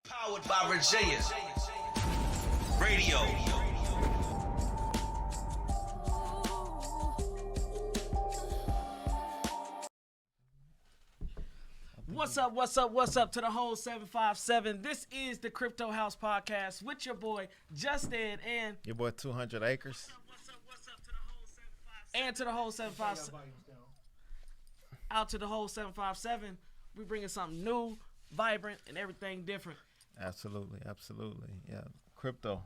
Powered by Virginia Radio. What's up to the whole 757? This is the Crypto House Podcast with your boy Justin and your boy 200 Acres. And to the whole 757. Out to the whole 757. We bringing something new, vibrant, and everything different. Absolutely. Yeah, crypto.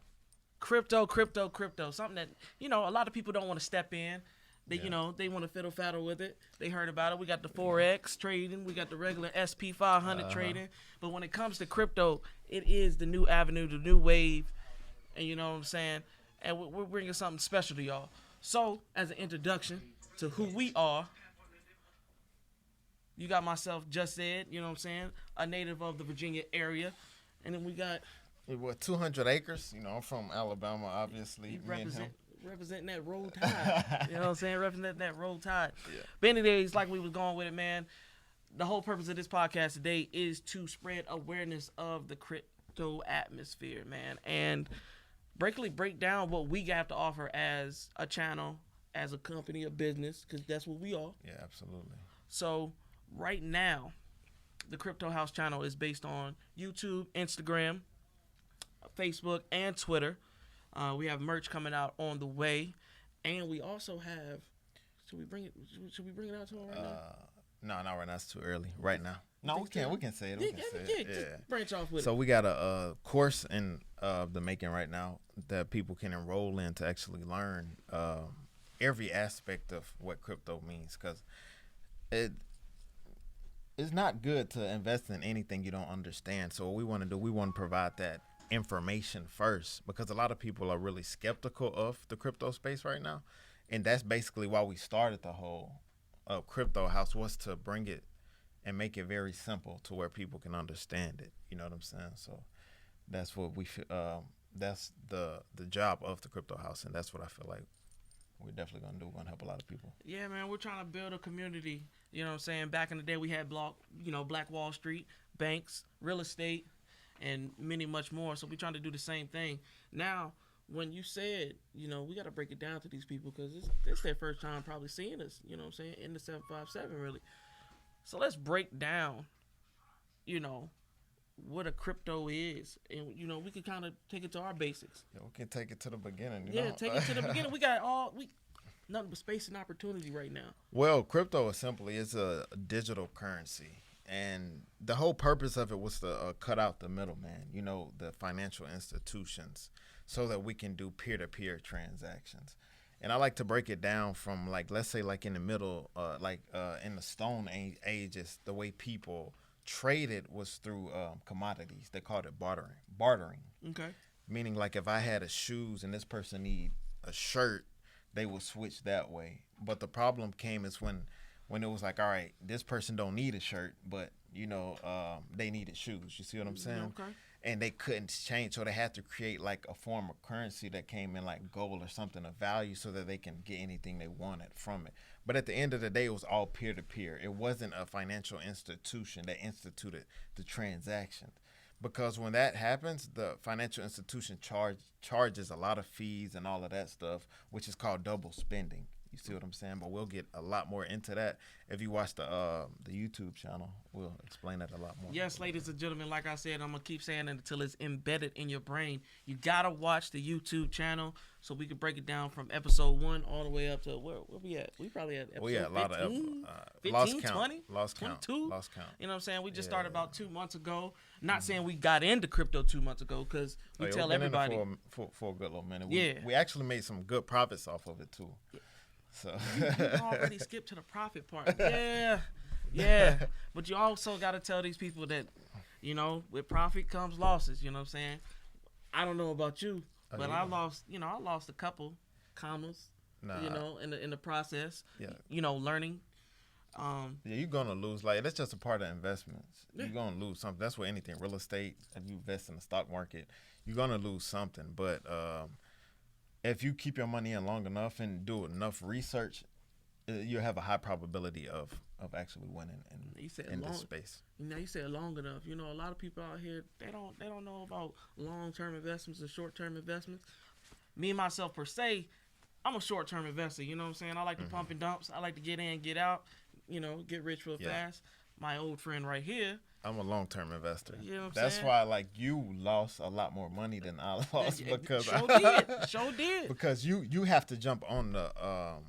Something that, a lot of people don't want to step in. They, they want to fiddle faddle with it. They heard about it. We got the Forex trading. We got the regular SP 500 trading. But when it comes to crypto, it is the new avenue, the new wave. And you know what I'm saying? And we're bringing something special to y'all. So, as an introduction to who we are, you got myself, Just Said, you know what I'm saying? A native of the Virginia area. And then we got... Your boy 200 Acres. I'm from Alabama, obviously. Representing that Roll Tide. You know what I'm saying? Representing that Roll Tide. Yeah. But anyways, like we was going with it, man, the whole purpose of this podcast today is to spread awareness of the crypto atmosphere, man. And break down what we got to offer as a channel, as a company, a business, because that's what we are. Yeah, absolutely. So right now, the Crypto House channel is based on YouTube, Instagram, Facebook, and Twitter. We have merch coming out on the way, and we also have. Should we bring it out to them right now? No, not right now. It's too early. Right now. No, we can. We can say it. Yeah. Just branch off with it. So we got a course in the making right now that people can enroll in to actually learn every aspect of what crypto means, because it's not good to invest in anything you don't understand. So what we want to do, we want to provide that information first, because a lot of people are really skeptical of the crypto space right now, and that's basically why we started the whole Crypto House, was to bring it and make it very simple to where people can understand it. You know what I'm saying? So that's what that's the job of the Crypto House, and that's what I feel like we're definitely gonna do. We're gonna help a lot of people. Yeah, man, we're trying to build a community. You know what I'm saying? Back in the day, we had Black Wall Street, banks, real estate, and many much more. So we're trying to do the same thing. Now, when you said, we got to break it down to these people, because it's their first time probably seeing us, you know what I'm saying, in the 757 really. So let's break down, what a crypto is. And, we can kind of take it to our basics. Yeah, we can take it to the beginning. Take it to the beginning. We got nothing but space and opportunity right now. Well, crypto simply is a digital currency. And the whole purpose of it was to cut out the middleman, the financial institutions, so that we can do peer-to-peer transactions. And I like to break it down from, let's say, in the middle, in the Stone Ages, the way people traded was through commodities. They called it bartering. Okay. Meaning, if I had a shoes and this person need a shirt, they will switch that way. But the problem came is when it was all right, this person don't need a shirt, but, they needed shoes. You see what I'm saying? Okay. And they couldn't change, so they had to create, a form of currency that came in gold or something of value, so that they can get anything they wanted from it. But at the end of the day, it was all peer-to-peer. It wasn't a financial institution that instituted the transaction. Because when that happens, the financial institution charges a lot of fees and all of that stuff, which is called double spending. You see what I'm saying? But we'll get a lot more into that. If you watch the YouTube channel, we'll explain that a lot more. Yes, ladies and gentlemen, like I said, I'm going to keep saying it until it's embedded in your brain. You got to watch the YouTube channel so we can break it down from episode 1 all the way up to where we at? We probably at episode 15, 15 20? Lost count. 22? Lost count. You know what I'm saying? We just started about 2 months ago. Not saying we got into crypto 2 months ago, because we tell everybody. For a good little minute. Yeah. We actually made some good profits off of it, too. Yeah. So you already skipped to the profit part. Yeah. But you also got to tell these people that, with profit comes losses. You know what I'm saying? I don't know about you, but I lost a couple commas, in the process. Yeah. Learning. You're gonna lose. That's just a part of investments. Yeah. You're gonna lose something. That's what anything. Real estate. If you invest in the stock market, you're gonna lose something. But if you keep your money in long enough and do enough research, you have a high probability of actually winning You said in long, this space. you said long enough. You know, a lot of people out here they don't know about long-term investments and short-term investments. Me and myself per se, I'm a short-term investor. You know what I'm saying? I like to pump and dumps. I like to get in, get out. You know, get rich real fast. My old friend right here. I'm a long-term investor. You know what I'm That's saying? why, like, you lost a lot more money than I lost because Sure did. because you have to jump on the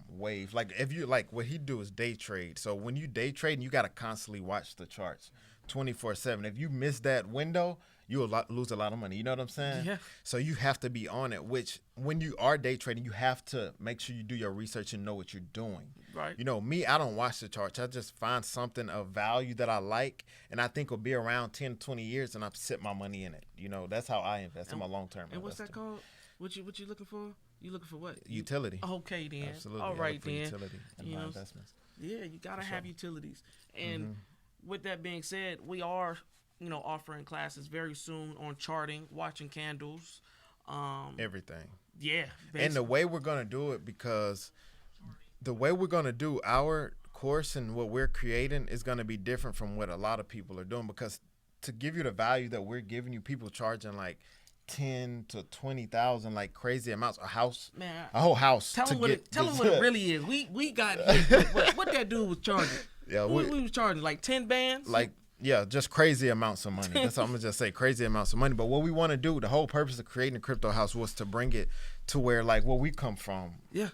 wave. Like, if you like, what he do is day trade. So when you day trade, you got to constantly watch the charts 24/7. If you miss that window, you'll lose a lot of money. You know what I'm saying? Yeah. So you have to be on it, which when you are day trading, you have to make sure you do your research and know what you're doing. Right. You know, me, I don't watch the charts. I just find something of value that I like and I think will be around 10, 20 years and I sit my money in it. You know, that's how I invest. I'm a long-term investor. And what's that called? What you looking for? You looking for what? Utility. Okay then. Absolutely. All I right look for then. utility in You my know, investments. Yeah, you gotta have utilities. And with that being said, we are, offering classes very soon on charting, watching candles, Everything. yeah. And the way we're going to do it, because the way we're going to do our course and what we're creating is going to be different from what a lot of people are doing, because to give you the value that we're giving you, people charging like 10 to 20,000, like crazy amounts. A whole house. Tell them what it really is. We got what that dude was charging. Yeah, we was charging like 10 bands. Like, yeah, just crazy amounts of money. That's what I'm gonna just say, crazy amounts of money. But what we want to do, the whole purpose of creating the Crypto House was to bring it to where, like, where we come from. Yeah.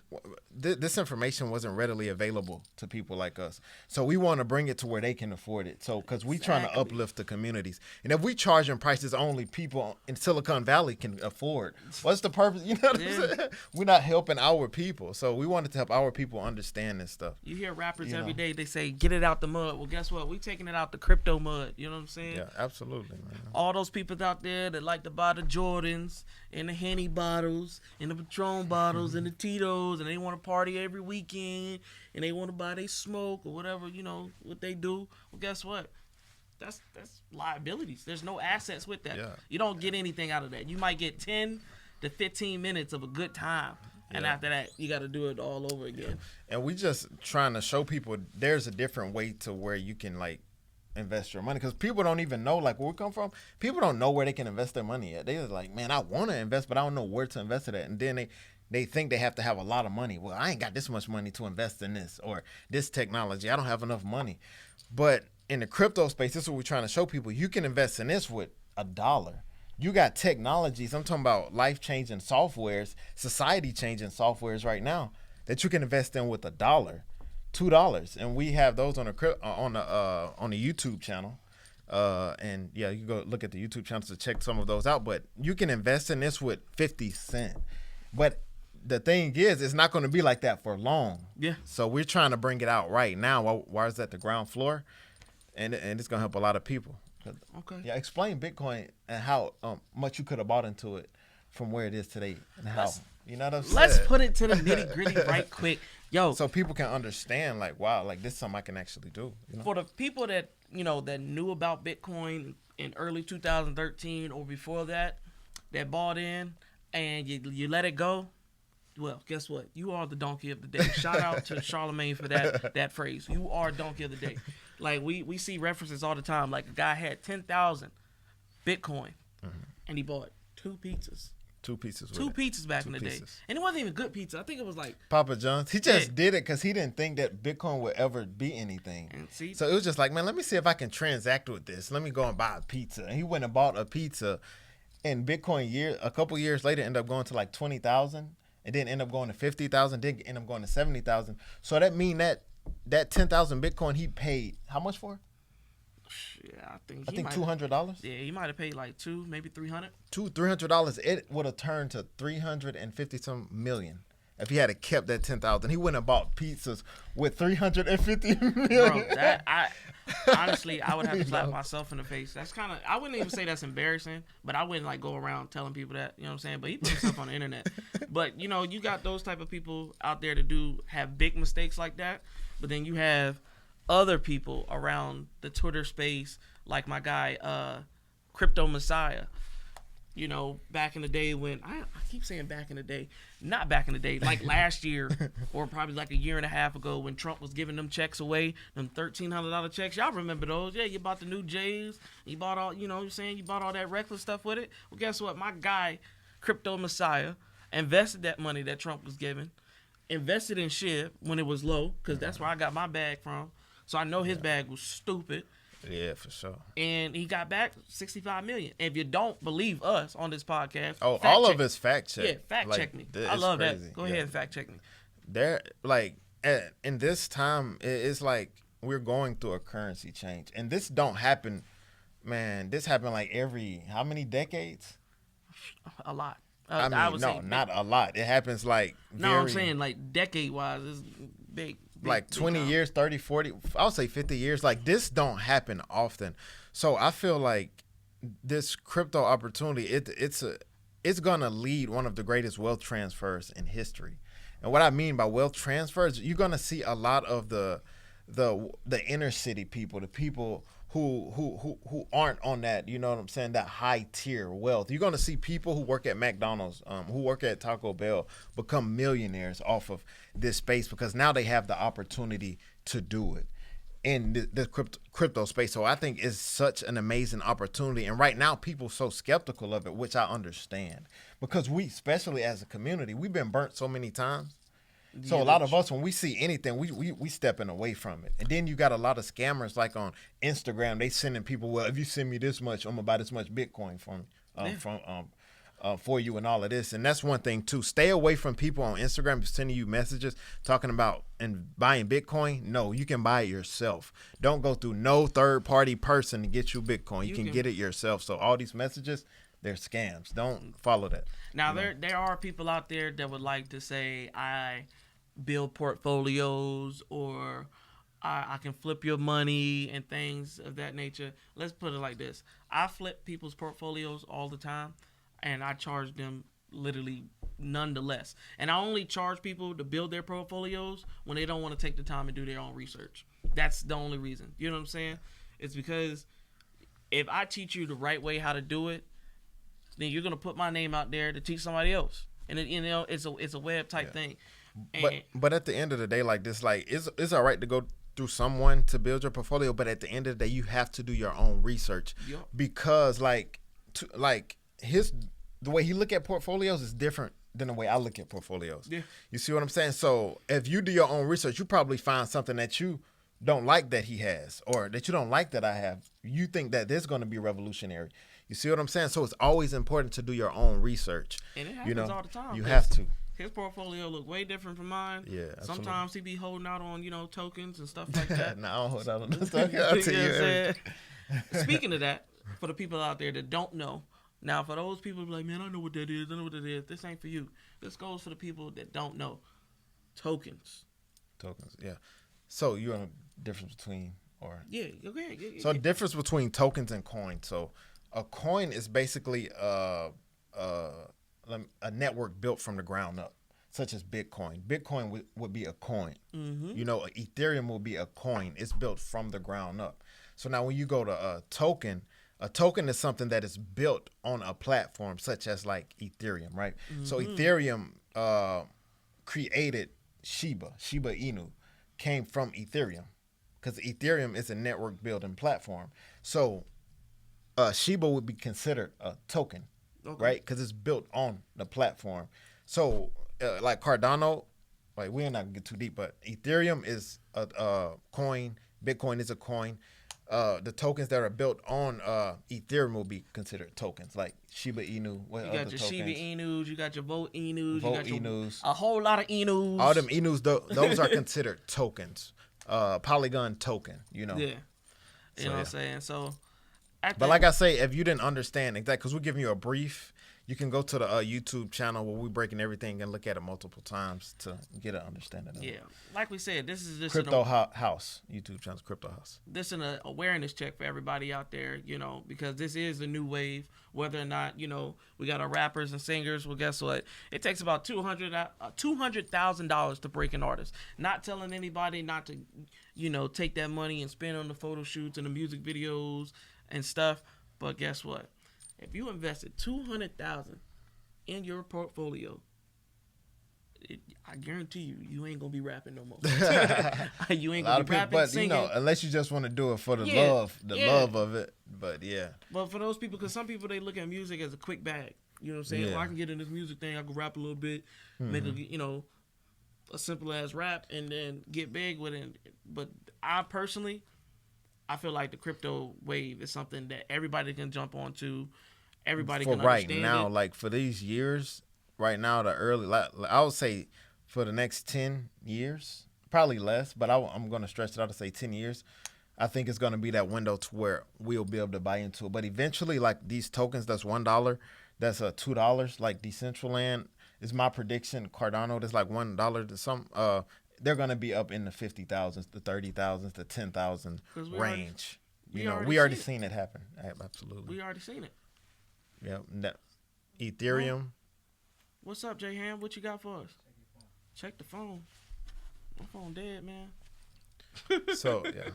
This information wasn't readily available to people like us. So we want to bring it to where they can afford it. So, because we trying to uplift the communities. And if we charging prices only people in Silicon Valley can afford, what's the purpose? You know what I'm saying? We're not helping our people. So we wanted to help our people understand this stuff. You hear rappers every day, they say, get it out the mud. Well, guess what? We taking it out the crypto mud. You know what I'm saying? Yeah, absolutely, man. All those people out there that like to buy the Jordans and the Henny bottles and the Patron bottles and the Tito's, and they want to party every weekend, and they want to buy their smoke or whatever, what they do. Well, guess what? That's liabilities. There's no assets with that. Yeah. You don't get anything out of that. You might get 10 to 15 minutes of a good time. And after that, you got to do it all over again. And we just trying to show people there's a different way to where you can, like, invest your money, because people don't even know, like, where we come from. People don't know where they can invest their money at. They're like, man, I want to invest, but I don't know where to invest it at. And then they think they have to have a lot of money. Well, I ain't got this much money to invest in this or this technology. I don't have enough money. But in the crypto space, this is what we're trying to show people. You can invest in this with $1. You got technologies. I'm talking about life-changing softwares, society-changing softwares right now that you can invest in with $1. $2, and we have those on the YouTube channel, and yeah, you go look at the YouTube channel to check some of those out. But you can invest in this with 50 cents. But the thing is, it's not going to be like that for long. Yeah. So we're trying to bring it out right now. Why is that the ground floor, and it's going to help a lot of people. Okay. Yeah. Explain Bitcoin and how much you could have bought into it from where it is today, and how. You know what I'm saying? Let's put it to the nitty gritty right quick. Yo, so people can understand, like, wow, like, this is something I can actually do. For the people that, that knew about Bitcoin in early 2013 or before that bought in and you let it go, well, guess what? You are the donkey of the day. Shout out to Charlemagne for that phrase. You are donkey of the day. Like, we see references all the time. Like, a guy had 10,000 Bitcoin and he bought 2 pizzas. 2 pizzas. Two pizzas back in the day. And it wasn't even good pizza. I think it was like Papa John's. He just did it because he didn't think that Bitcoin would ever be anything. And see, so it was just like, man, let me see if I can transact with this. Let me go and buy a pizza. And he went and bought a pizza. And Bitcoin a couple years later ended up going to like 20,000. And then end up going to 50,000. Then end up going to 70,000. So that mean that 10,000 Bitcoin he paid how much for? Yeah, I think $200. Yeah, he might have paid like $200, maybe $300. $300. It would have turned to 350 some million if he had kept that 10,000. He wouldn't have bought pizzas with 350 million. Bro, honestly, I would have to slap myself in the face. That's kind of, I wouldn't even say that's embarrassing, but I wouldn't like go around telling people that. You know what I'm saying? But he put himself on the internet. But you got those type of people out there that have big mistakes like that. But then you have other people around the Twitter space, like my guy, Crypto Messiah. you know, back in the day when I keep saying back in the day, not back in the day, like last year or probably like a year and a half ago when Trump was giving them checks away, them $1,300 checks. Y'all remember those? Yeah, you bought the new J's, you bought all, you know what I'm saying, you bought all that reckless stuff with it. Well, guess what? My guy, Crypto Messiah, invested that money that Trump was giving, invested in SHIB when it was low, because that's where I got my bag from. So I know his bag was stupid. Yeah, for sure. And he got back $65 million. And if you don't believe us on this podcast, all of it's fact check. Yeah, fact check me. I love that. Go ahead and fact check me. There, like, in this time, it's like we're going through a currency change, and this don't happen, man. This happened like every how many decades? A lot. I mean, no, not a lot. It happens like I'm saying like decade wise, it's big. Like 20 years, 30, 40, I'll say 50 years. Like, this don't happen often. So I feel like this crypto opportunity, it's going to lead one of the greatest wealth transfers in history. And what I mean by wealth transfers, you're going to see a lot of the inner city people, the people who aren't on that, you know what I'm saying, that high tier wealth. You're going to see people who work at McDonald's, who work at Taco Bell become millionaires off of this space because now they have the opportunity to do it in the crypto space. So I think it's such an amazing opportunity. And right now people are so skeptical of it, which I understand, because we, especially as a community, we've been burnt so many times. So a lot of us, when we see anything, we stepping away from it. And then you got a lot of scammers like on Instagram. They sending people, well, if you send me this much, I'm gonna buy this much Bitcoin for you and all of this. And that's one thing too. Stay away from people on Instagram sending you messages talking about and buying Bitcoin. No, you can buy it yourself. Don't go through no third party person to get you Bitcoin. You can get it yourself. So all these messages, they're scams. Don't follow that. Now there are people out there that would like to say I build portfolios or I can flip your money and things of that nature. Let's put it like this. I flip people's portfolios all the time and I charge them literally nonetheless. And I only charge people to build their portfolios when they don't want to take the time and do their own research. That's the only reason. You know what I'm saying? It's because if I teach you the right way how to do it, then you're gonna put my name out there to teach somebody else, and it, you know, it's a web type thing. But at the end of the day, like this, like it's all right to go through someone to build your portfolio, but at the end of the day, you have to do your own research because the way he look at portfolios is different than the way I look at portfolios. Yeah. You see what I'm saying? So if you do your own research, you probably find something that you don't like that he has, or that you don't like that I have. You think that this is going to be revolutionary. You see what I'm saying? So it's always important to do your own research. And it happens all the time. You have to. His portfolio look way different from mine. Yeah, absolutely. Sometimes he be holding out on, you know, tokens and stuff like that. No, I don't hold out on those tokens. I'll tell you. Speaking of that, for the people out there that don't know, now for those people who be like, man, I know what that is. I know what that is. This ain't for you. This goes for the people that don't know. Tokens. Tokens, yeah. So you know the difference between, or yeah, okay. So the difference between tokens and coins. So a coin is basically a network built from the ground up, such as Bitcoin. Bitcoin would be a coin. Mm-hmm. You know, Ethereum will be a coin. It's built from the ground up. So now when you go to a token is something that is built on a platform such as like Ethereum, right? Mm-hmm. So Ethereum created Shiba Inu, came from Ethereum, because Ethereum is a network building platform. So Shiba would be considered a token, right? Because it's built on the platform. So like Cardano, like we're not gonna get too deep, but Ethereum is a coin. Bitcoin is a coin. The tokens that are built on Ethereum will be considered tokens, like Shiba Inu. You got your tokens? Shiba Inus, you got your Volt Inus, you got your a whole lot of Inus. All them Inus, those are considered tokens. Polygon token, you know. Yeah. You know what I'm saying? So, but like I say, if you didn't understand exactly, because we're giving you a brief, you can go to the YouTube channel where we're breaking everything and look at it multiple times to get an understanding of it. Yeah. Like we said, this is just Crypto House. YouTube channel's Crypto House. This is an awareness check for everybody out there, you know, because this is a new wave. Whether or not, you know, we got our rappers and singers, well, guess what? It takes about $200,000 to break an artist. Not telling anybody not to, you know, take that money and spend on the photo shoots and the music videos and stuff. But guess what? If you invested 200,000 in your portfolio, I guarantee you ain't gonna be rapping no more. You ain't gonna be rapping, but singing. you know, unless you just want to do it for the Yeah, love of it. But yeah, But for those people, because some people, they look at music as a quick bag. You know what I'm saying? Yeah. Well, I can get in this music thing. I can rap a little bit, make a, a simple ass rap, and then get big with it. But I personally, I feel like the crypto wave is something that everybody can jump onto. Everybody for can right understand now, it. like for these years, right now, the early, like, I would say for the next 10 years, probably less, but I'm going to stretch it out to say 10 years. I think it's going to be that window to where we'll be able to buy into it. But eventually, like these tokens, that's $1, that's $2, like Decentraland is my prediction. Cardano, that's like $1 to some. They're going to be up in the 50,000s, the 30,000s, the 10,000 range. We already seen it happen. Absolutely. We already seen it. Yeah. Ethereum. What's up, J Ham? What you got for us? Check the phone. My phone dead, man. So yeah,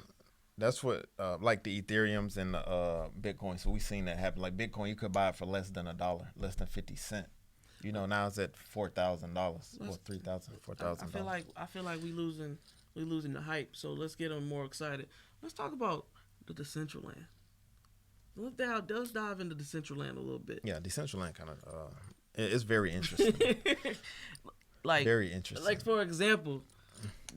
that's what like the Ethereums and the Bitcoin. So we seen that happen. Like Bitcoin, you could buy it for less than $1, less than 50 cents. You know, now it's at $4,000 or $3,000, $4,000. I feel like we losing the hype. So let's get them more excited. Let's talk about the Decentraland. Let's dive into Decentraland a little bit. Yeah, Decentraland kind of it's very interesting. Like very interesting. Like for example,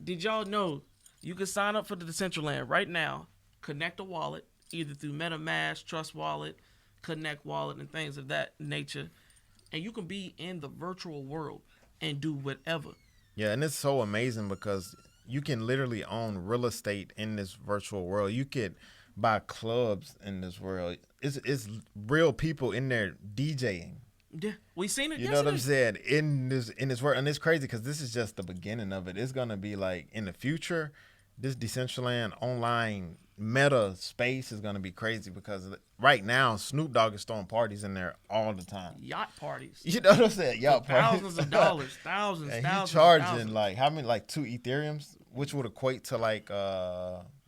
did y'all know you can sign up for the Decentraland right now, connect a wallet either through MetaMask, Trust Wallet, Connect Wallet, and things of that nature, and you can be in the virtual world and do whatever. Yeah, and it's so amazing because you can literally own real estate in this virtual world. You could buy clubs in this world. It's real people in there DJing. Yeah, we seen it. You know what I'm saying? In this world, and it's crazy because this is just the beginning of it. It's gonna be like in the future, this Decentraland online meta space is gonna be crazy because right now Snoop Dogg is throwing parties in there all the time. Yacht parties. You know what I'm saying? Yacht parties. Thousands of dollars, thousands. And thousands. he charging thousands. like how many? Like 2 Ethereums, which would equate to like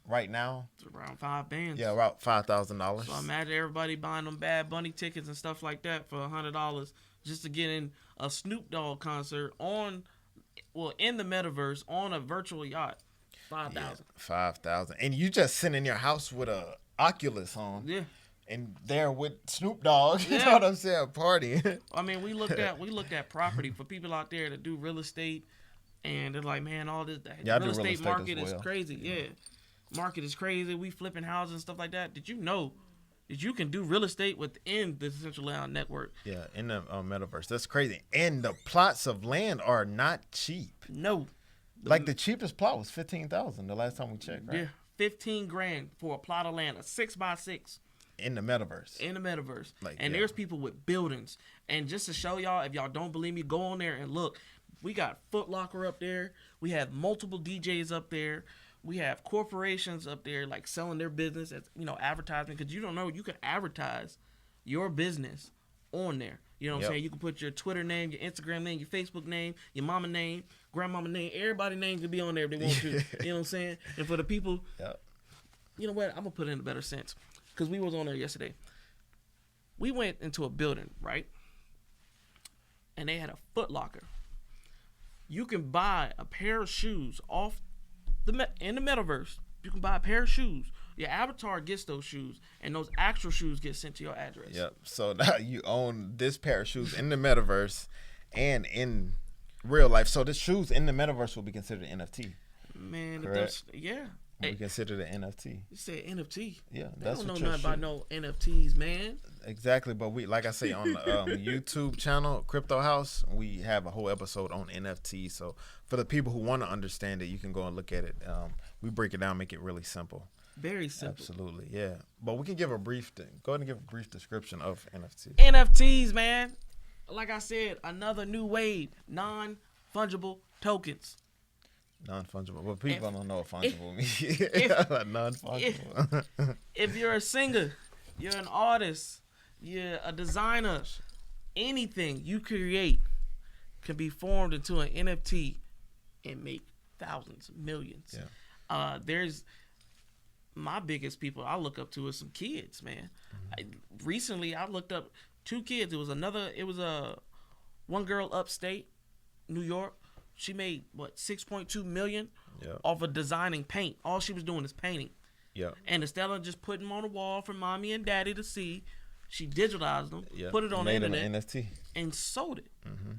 right now. It's around $5,000. Yeah, about $5,000. So imagine everybody buying them Bad Bunny tickets and stuff like that for $100 just to get in a Snoop Dogg concert in the metaverse on a virtual yacht. 5,000. Yeah, 5,000, and you just sitting in your house with a Oculus on. Yeah. And there with Snoop Dogg, you Yeah. know what I'm saying? Party. I mean, we looked at property for people out there that do real estate, and they're like, man, all this Yeah, I the do real real estate estate market as is well. crazy. Yeah, market is crazy. We flipping houses and stuff like that. Did you know that you can do real estate within the Decentraland network? Yeah, in the metaverse. That's crazy. And the plots of land are not cheap. No. Like the cheapest plot was $15,000 the last time we checked, right? Yeah, 15 grand for a plot of land, a 6x6 In the metaverse. in the metaverse. Like, and yeah. there's people with buildings. And just to show y'all, if y'all don't believe me, go on there and look. We got Foot Locker up there. We have multiple DJs up there. We have corporations up there like selling their business as advertising, because you don't know, you can advertise your business on there. You know what I'm Yep. saying? You can put your Twitter name, your Instagram name, your Facebook name, your mama name, grandmama name, everybody's name can be on there if they want to. You know what I'm saying? And for the people, Yep. you know what? I'm gonna put it in a better sense, because we was on there yesterday. We went into a building, right? And they had a Foot Locker. You can buy a pair of shoes in the metaverse. You can buy a pair of shoes. Your avatar gets those shoes, and those actual shoes get sent to your address. Yep. So now you own this pair of shoes in the metaverse and in real life. So the shoes in the metaverse will be considered NFT. Man, Correct. yeah. We Hey, consider it NFT. you said NFT. Yeah, They that's don't know what your nothing about shoe- no NFTs, man. Exactly, but we, like I say, on the YouTube channel, Crypto House, we have a whole episode on NFT. So for the people who want to understand it, you can go and look at it. We break it down, make it really simple. Very simple. Absolutely, yeah. But we can give a brief, go ahead and give a brief description of NFT. NFTs, man. Like I said, another new wave, non-fungible tokens. Non-fungible, but people don't know what fungible means. if- Non-fungible. If you're a singer, you're an artist, you're a designer, anything you create can be formed into an NFT and make thousands, millions. Yeah. There's my biggest people I look up to is some kids, man. Recently, I looked up 2 kids. It was one girl upstate New York. She made what, 6.2 million off of designing paint. All she was doing is painting. Yeah. And instead of just putting them on the wall for mommy and daddy to see, she digitalized them, Yeah. put it on the Made internet, an NFT. and sold it.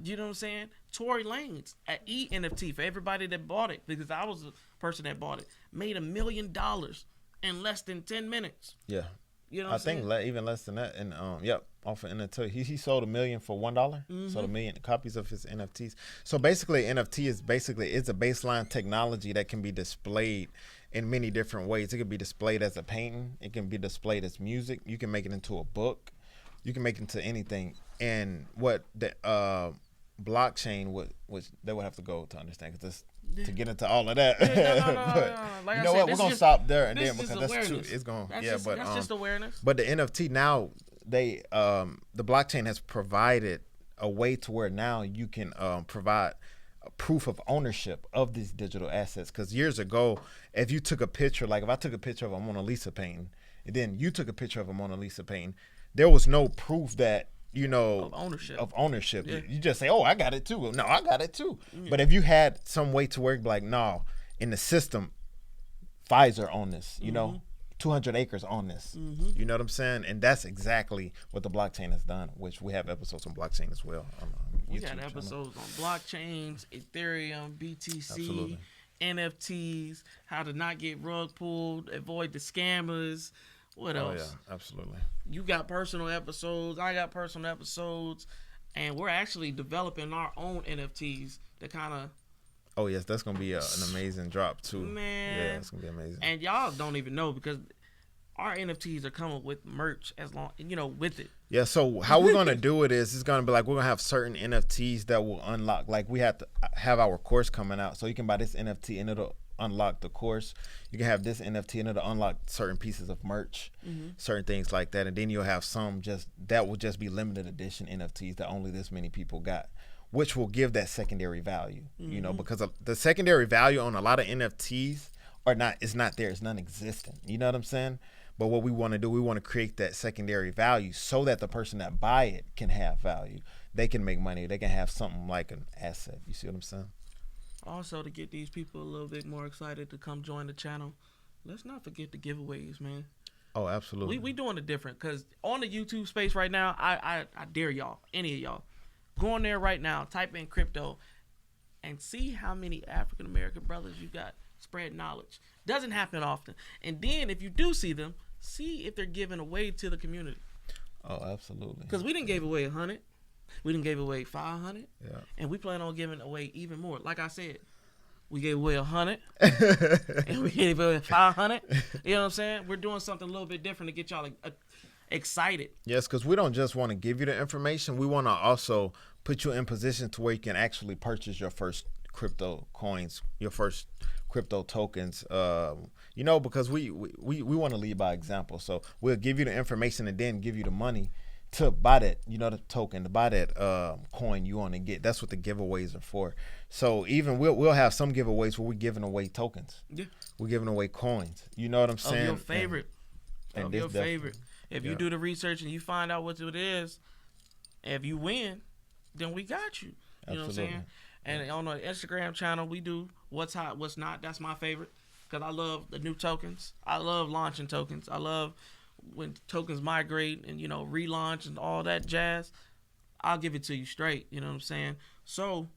You know what I'm saying? Tory Lanez at NFT for everybody that bought it, because I was the person that bought it, made $1 million in less than 10 minutes. Yeah. You know what I I'm saying? think even less than that. And off of NFT, he sold $1 million for $1. Sold 1 million copies of his NFTs. So basically, NFT is it's a baseline technology that can be displayed in many different ways. It can be displayed as a painting. It can be displayed as music. You can make it into a book. You can make it into anything. And what the blockchain they would have to go to understand, because to get into all of that. No. Like you I know said, what? We're this gonna is stop there and this then, is because that's awareness. too. It's gonna That's just awareness. But the NFT now, the blockchain has provided a way to where now you can provide a proof of ownership of these digital assets. Because years ago, if you took a picture, like if I took a picture of a Mona Lisa painting, and then you took a picture of a Mona Lisa painting, there was no proof that Of ownership. Yeah. You just say, "Oh, I got it too." No, I got it too. Yeah. But if you had some way to work, like, no, in the system, Pfizer on this, 200 acres on this. You know what I'm saying? And that's exactly what the blockchain has done, which we have episodes on blockchain as well. We got episodes on blockchains, Ethereum, BTC, Absolutely. NFTs, how to not get rug pulled, avoid the scammers. What else? Oh, yeah, absolutely. You got personal episodes. I got personal episodes. And we're actually developing our own NFTs to kind of... Oh, yes, that's going to be an amazing drop, too. Man. Yeah, it's going to be amazing. And y'all don't even know, because our NFTs are coming with merch with it. Yeah, so how we're going to do it is, it's going to be like, we're going to have certain NFTs that will unlock. Like, we have to have our course coming out. So you can buy this NFT and it'll unlock the course. You can have this NFT and it'll unlock certain pieces of merch, certain things like that. And then you'll have some that will just be limited edition NFTs that only this many people got, which will give that secondary value, because the secondary value on a lot of NFTs is not there. It's non-existent. You know what I'm saying? But what we want to do, we want to create that secondary value so that the person that buy it can have value. They can make money. They can have something like an asset. You see what I'm saying? Also, to get these people a little bit more excited to come join the channel, let's not forget the giveaways, man. Oh, absolutely. We doing it different, because on the YouTube space right now, I dare y'all, any of y'all, go on there right now, type in crypto, and see how many African American brothers you got spread knowledge. Doesn't happen often. And then if you do see them, see if they're giving away to the community. Oh, absolutely. Because we didn't give away 100. We didn't give away 500. Yeah. And we plan on giving away even more. Like I said, we gave away 100. And we gave away 500. You know what I'm saying? We're doing something a little bit different to get y'all excited. Yes, because we don't just want to give you the information. We want to also put you in position to where you can actually purchase your first crypto coins, your first crypto tokens, because we want to lead by example. So we'll give you the information and then give you the money to buy that, the token, to buy that coin you want to get. That's what the giveaways are for. So even we'll have some giveaways where we're giving away tokens. Yeah. We're giving away coins. You know what I'm saying? Of your favorite. And your favorite. If you do the research and you find out what it is, if you win, then we got you. You know what I'm saying? And on the Instagram channel, we do what's hot, what's not. That's my favorite, because I love the new tokens. I love launching tokens. I love when tokens migrate and, relaunch and all that jazz. I'll give it to you straight. You know what I'm saying? So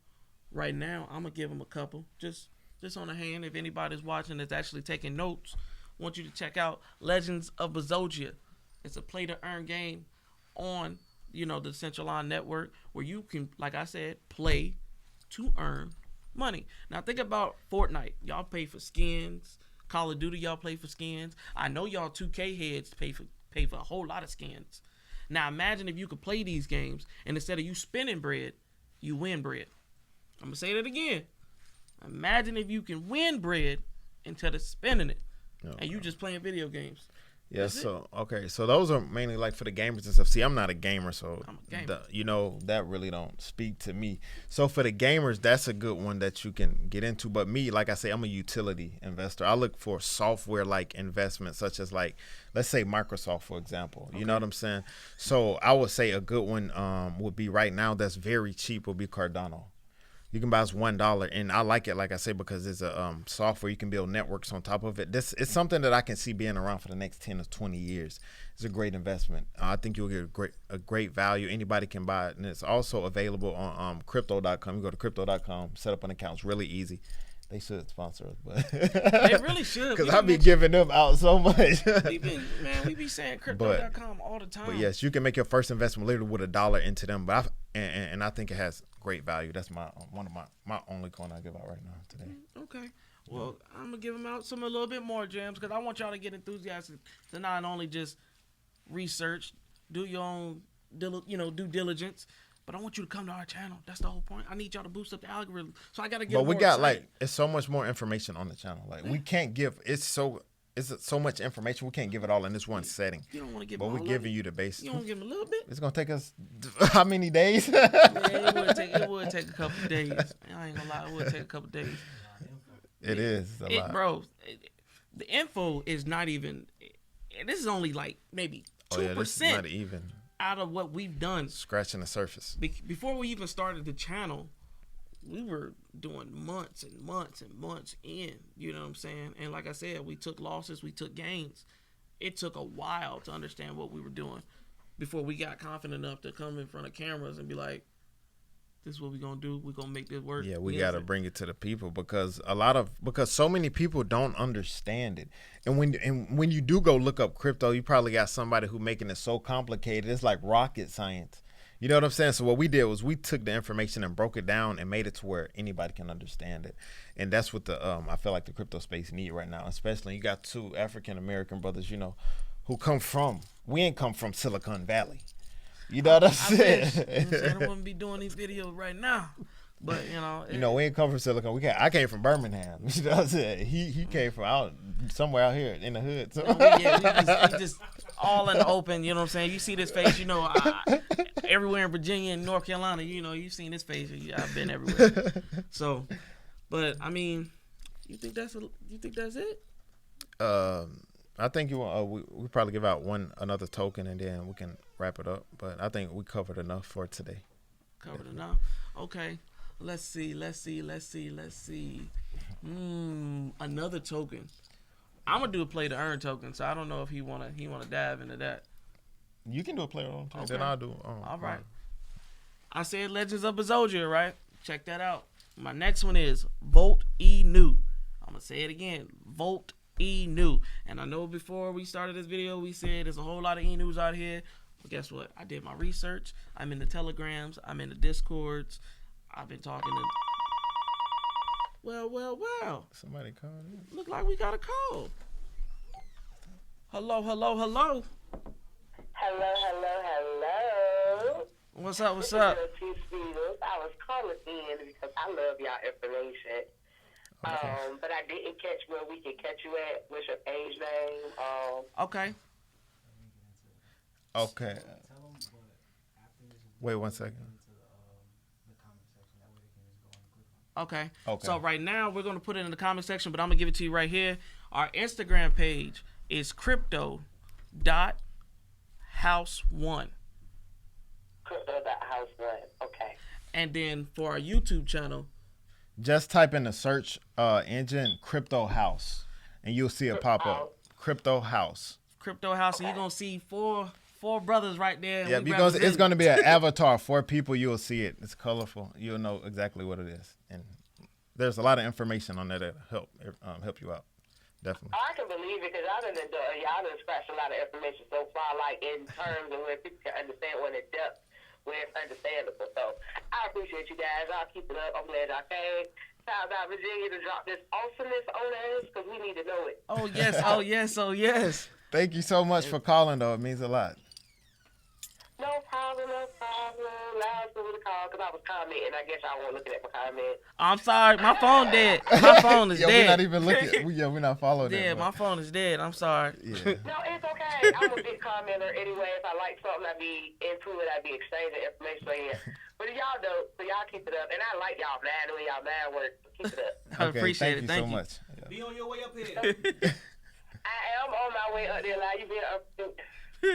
right now, I'm going to give them a couple. Just on the hand, if anybody's watching that's actually taking notes, I want you to check out Legends of Bazogia. It's a play-to-earn game on, the Decentraland Network, where you can, like I said, play to earn money. Now think about Fortnite. Y'all pay for skins. Call of Duty, y'all play for skins. I know y'all 2K heads pay for a whole lot of skins. Now imagine if you could play these games and instead of you spending bread, you win bread. I'm gonna say that again. Imagine if you can win bread instead of spending it, and you just playing video games. Yeah, That's it. so okay, so those are mainly like for the gamers and stuff. See, I'm not a gamer, so I'm a gamer. that really don't speak to me. So for the gamers, that's a good one that you can get into. But me, like I say, I'm a utility investor. I look for software like investments, such as like, let's say Microsoft, for example. You know what I'm saying? So I would say a good one would be right now that's very cheap would be Cardano. You can buy us $1, and I like it, like I say, because it's a software. You can build networks on top of it. This it's something that I can see being around for the next 10 or 20 years. It's a great investment. I think you'll get a great value. Anybody can buy it, and it's also available on crypto.com. You go to crypto.com, set up an account. It's really easy. They should sponsor us, but They really should. because I be giving them out so much. we be saying crypto.com all the time. But yes, you can make your first investment literally with $1 into them. But I think it has great value. That's one of my only coin I give out right now today. Okay. Well, I'm gonna give them out some a little bit more gems because I want y'all to get enthusiastic to not only just research, do your own due diligence, but I want you to come to our channel. That's the whole point. I need y'all to boost up the algorithm. So I gotta get. But we more got excited. like it's so much more information on the channel. Like we can't give it's so much information. We can't give it all in this one setting. You don't want to give. But them we're all giving of it. you the basics. You don't give them a little bit. It's gonna take us how many days? Yeah, it would take a couple of days. I ain't gonna lie, it would take a couple of days. It is a lot. Bro. The info is not even. This is only like maybe 2% Oh yeah, this is not even out of what we've done. scratching the surface. Before we even started the channel, we were doing months and months and months in. You know what I'm saying? And like I said, we took losses, we took gains. It took a while to understand what we were doing before we got confident enough to come in front of cameras and be like, this is what we're gonna do. We're gonna make this work. Yeah, we You know got to what I'm bring it to the people because so many people don't understand it. And when you do go look up crypto, you probably got somebody who making it so complicated. It's like rocket science. You know what I'm saying? So what we did was we took the information and broke it down and made it to where anybody can understand it. And that's what I feel like the crypto space need right now. Especially you got two African American brothers, who we ain't come from Silicon Valley. You know what I'm saying? I wouldn't be doing these videos right now. But we ain't come from Silicon. I came from Birmingham. You know what I'm saying? He came from somewhere out here in the hood. So. we just all in the open. You know what I'm saying? You see this face, everywhere in Virginia and North Carolina. You've seen this face. I've been everywhere. So, but I mean, you think that's it? I think we probably give out another token and then we can wrap it up. But I think we covered enough for today. Covered enough. Okay. Let's see. Another token. I'm gonna do a play to earn token, so I don't know if he wanna dive into that. You can do a player on token. Okay. Then I'll do. All right. I said Legends of Bazogia, right? Check that out. My next one is Volt E New. I'm gonna say it again. Volt E New. And I know before we started this video, we said there's a whole lot of E News out here. But guess what? I did my research. I'm in the Telegrams. I'm in the Discords. I've been talking to. Well. Somebody called in. Look like we got a call. Hello. Hello. What's up? I was calling in because I love y'all information. Okay. But I didn't catch where we can catch you at. What's your page name? Okay. Okay. Wait 1 second. Okay. Okay. So right now we're gonna put it in the comment section, but I'm gonna give it to you right here. Our Instagram page is crypto.house1. Crypto.house1. Okay. And then for our YouTube channel, Just type in the search engine Crypto House, and you'll see it pop up. Crypto House. Crypto House, and you're gonna see four brothers right there. Yeah, because it's going to be an avatar for people. You'll see it. It's colorful. You'll know exactly what it is. And there's a lot of information on there that help you out. Definitely. I can believe it because y'all done scratched a lot of information so far, like in terms of where people can understand when in depth, where it's understandable. So I appreciate you guys. I'll keep it up. I'm glad y'all came. Shout out Virginia to drop this awesomeness on us because we need to know it. Oh yes. Thank you so much for calling, though. It means a lot. No problem. Loud for the call because I was commenting. I guess I wasn't looking at my comment. I'm sorry, my phone dead. My phone is We're dead. not even looking. We're not following that. Yeah, my phone is dead. I'm sorry. Yeah. No, it's okay. I'm a big commenter anyway. If I like something, I be into it. I be exchanging information. So, yeah. But y'all dope, so y'all keep it up. And I like y'all mad when y'all mad work. So keep it up. I appreciate it. Thank Thank you you. so much. Be on your way up here. I am on my way up there. Like, you been up to... I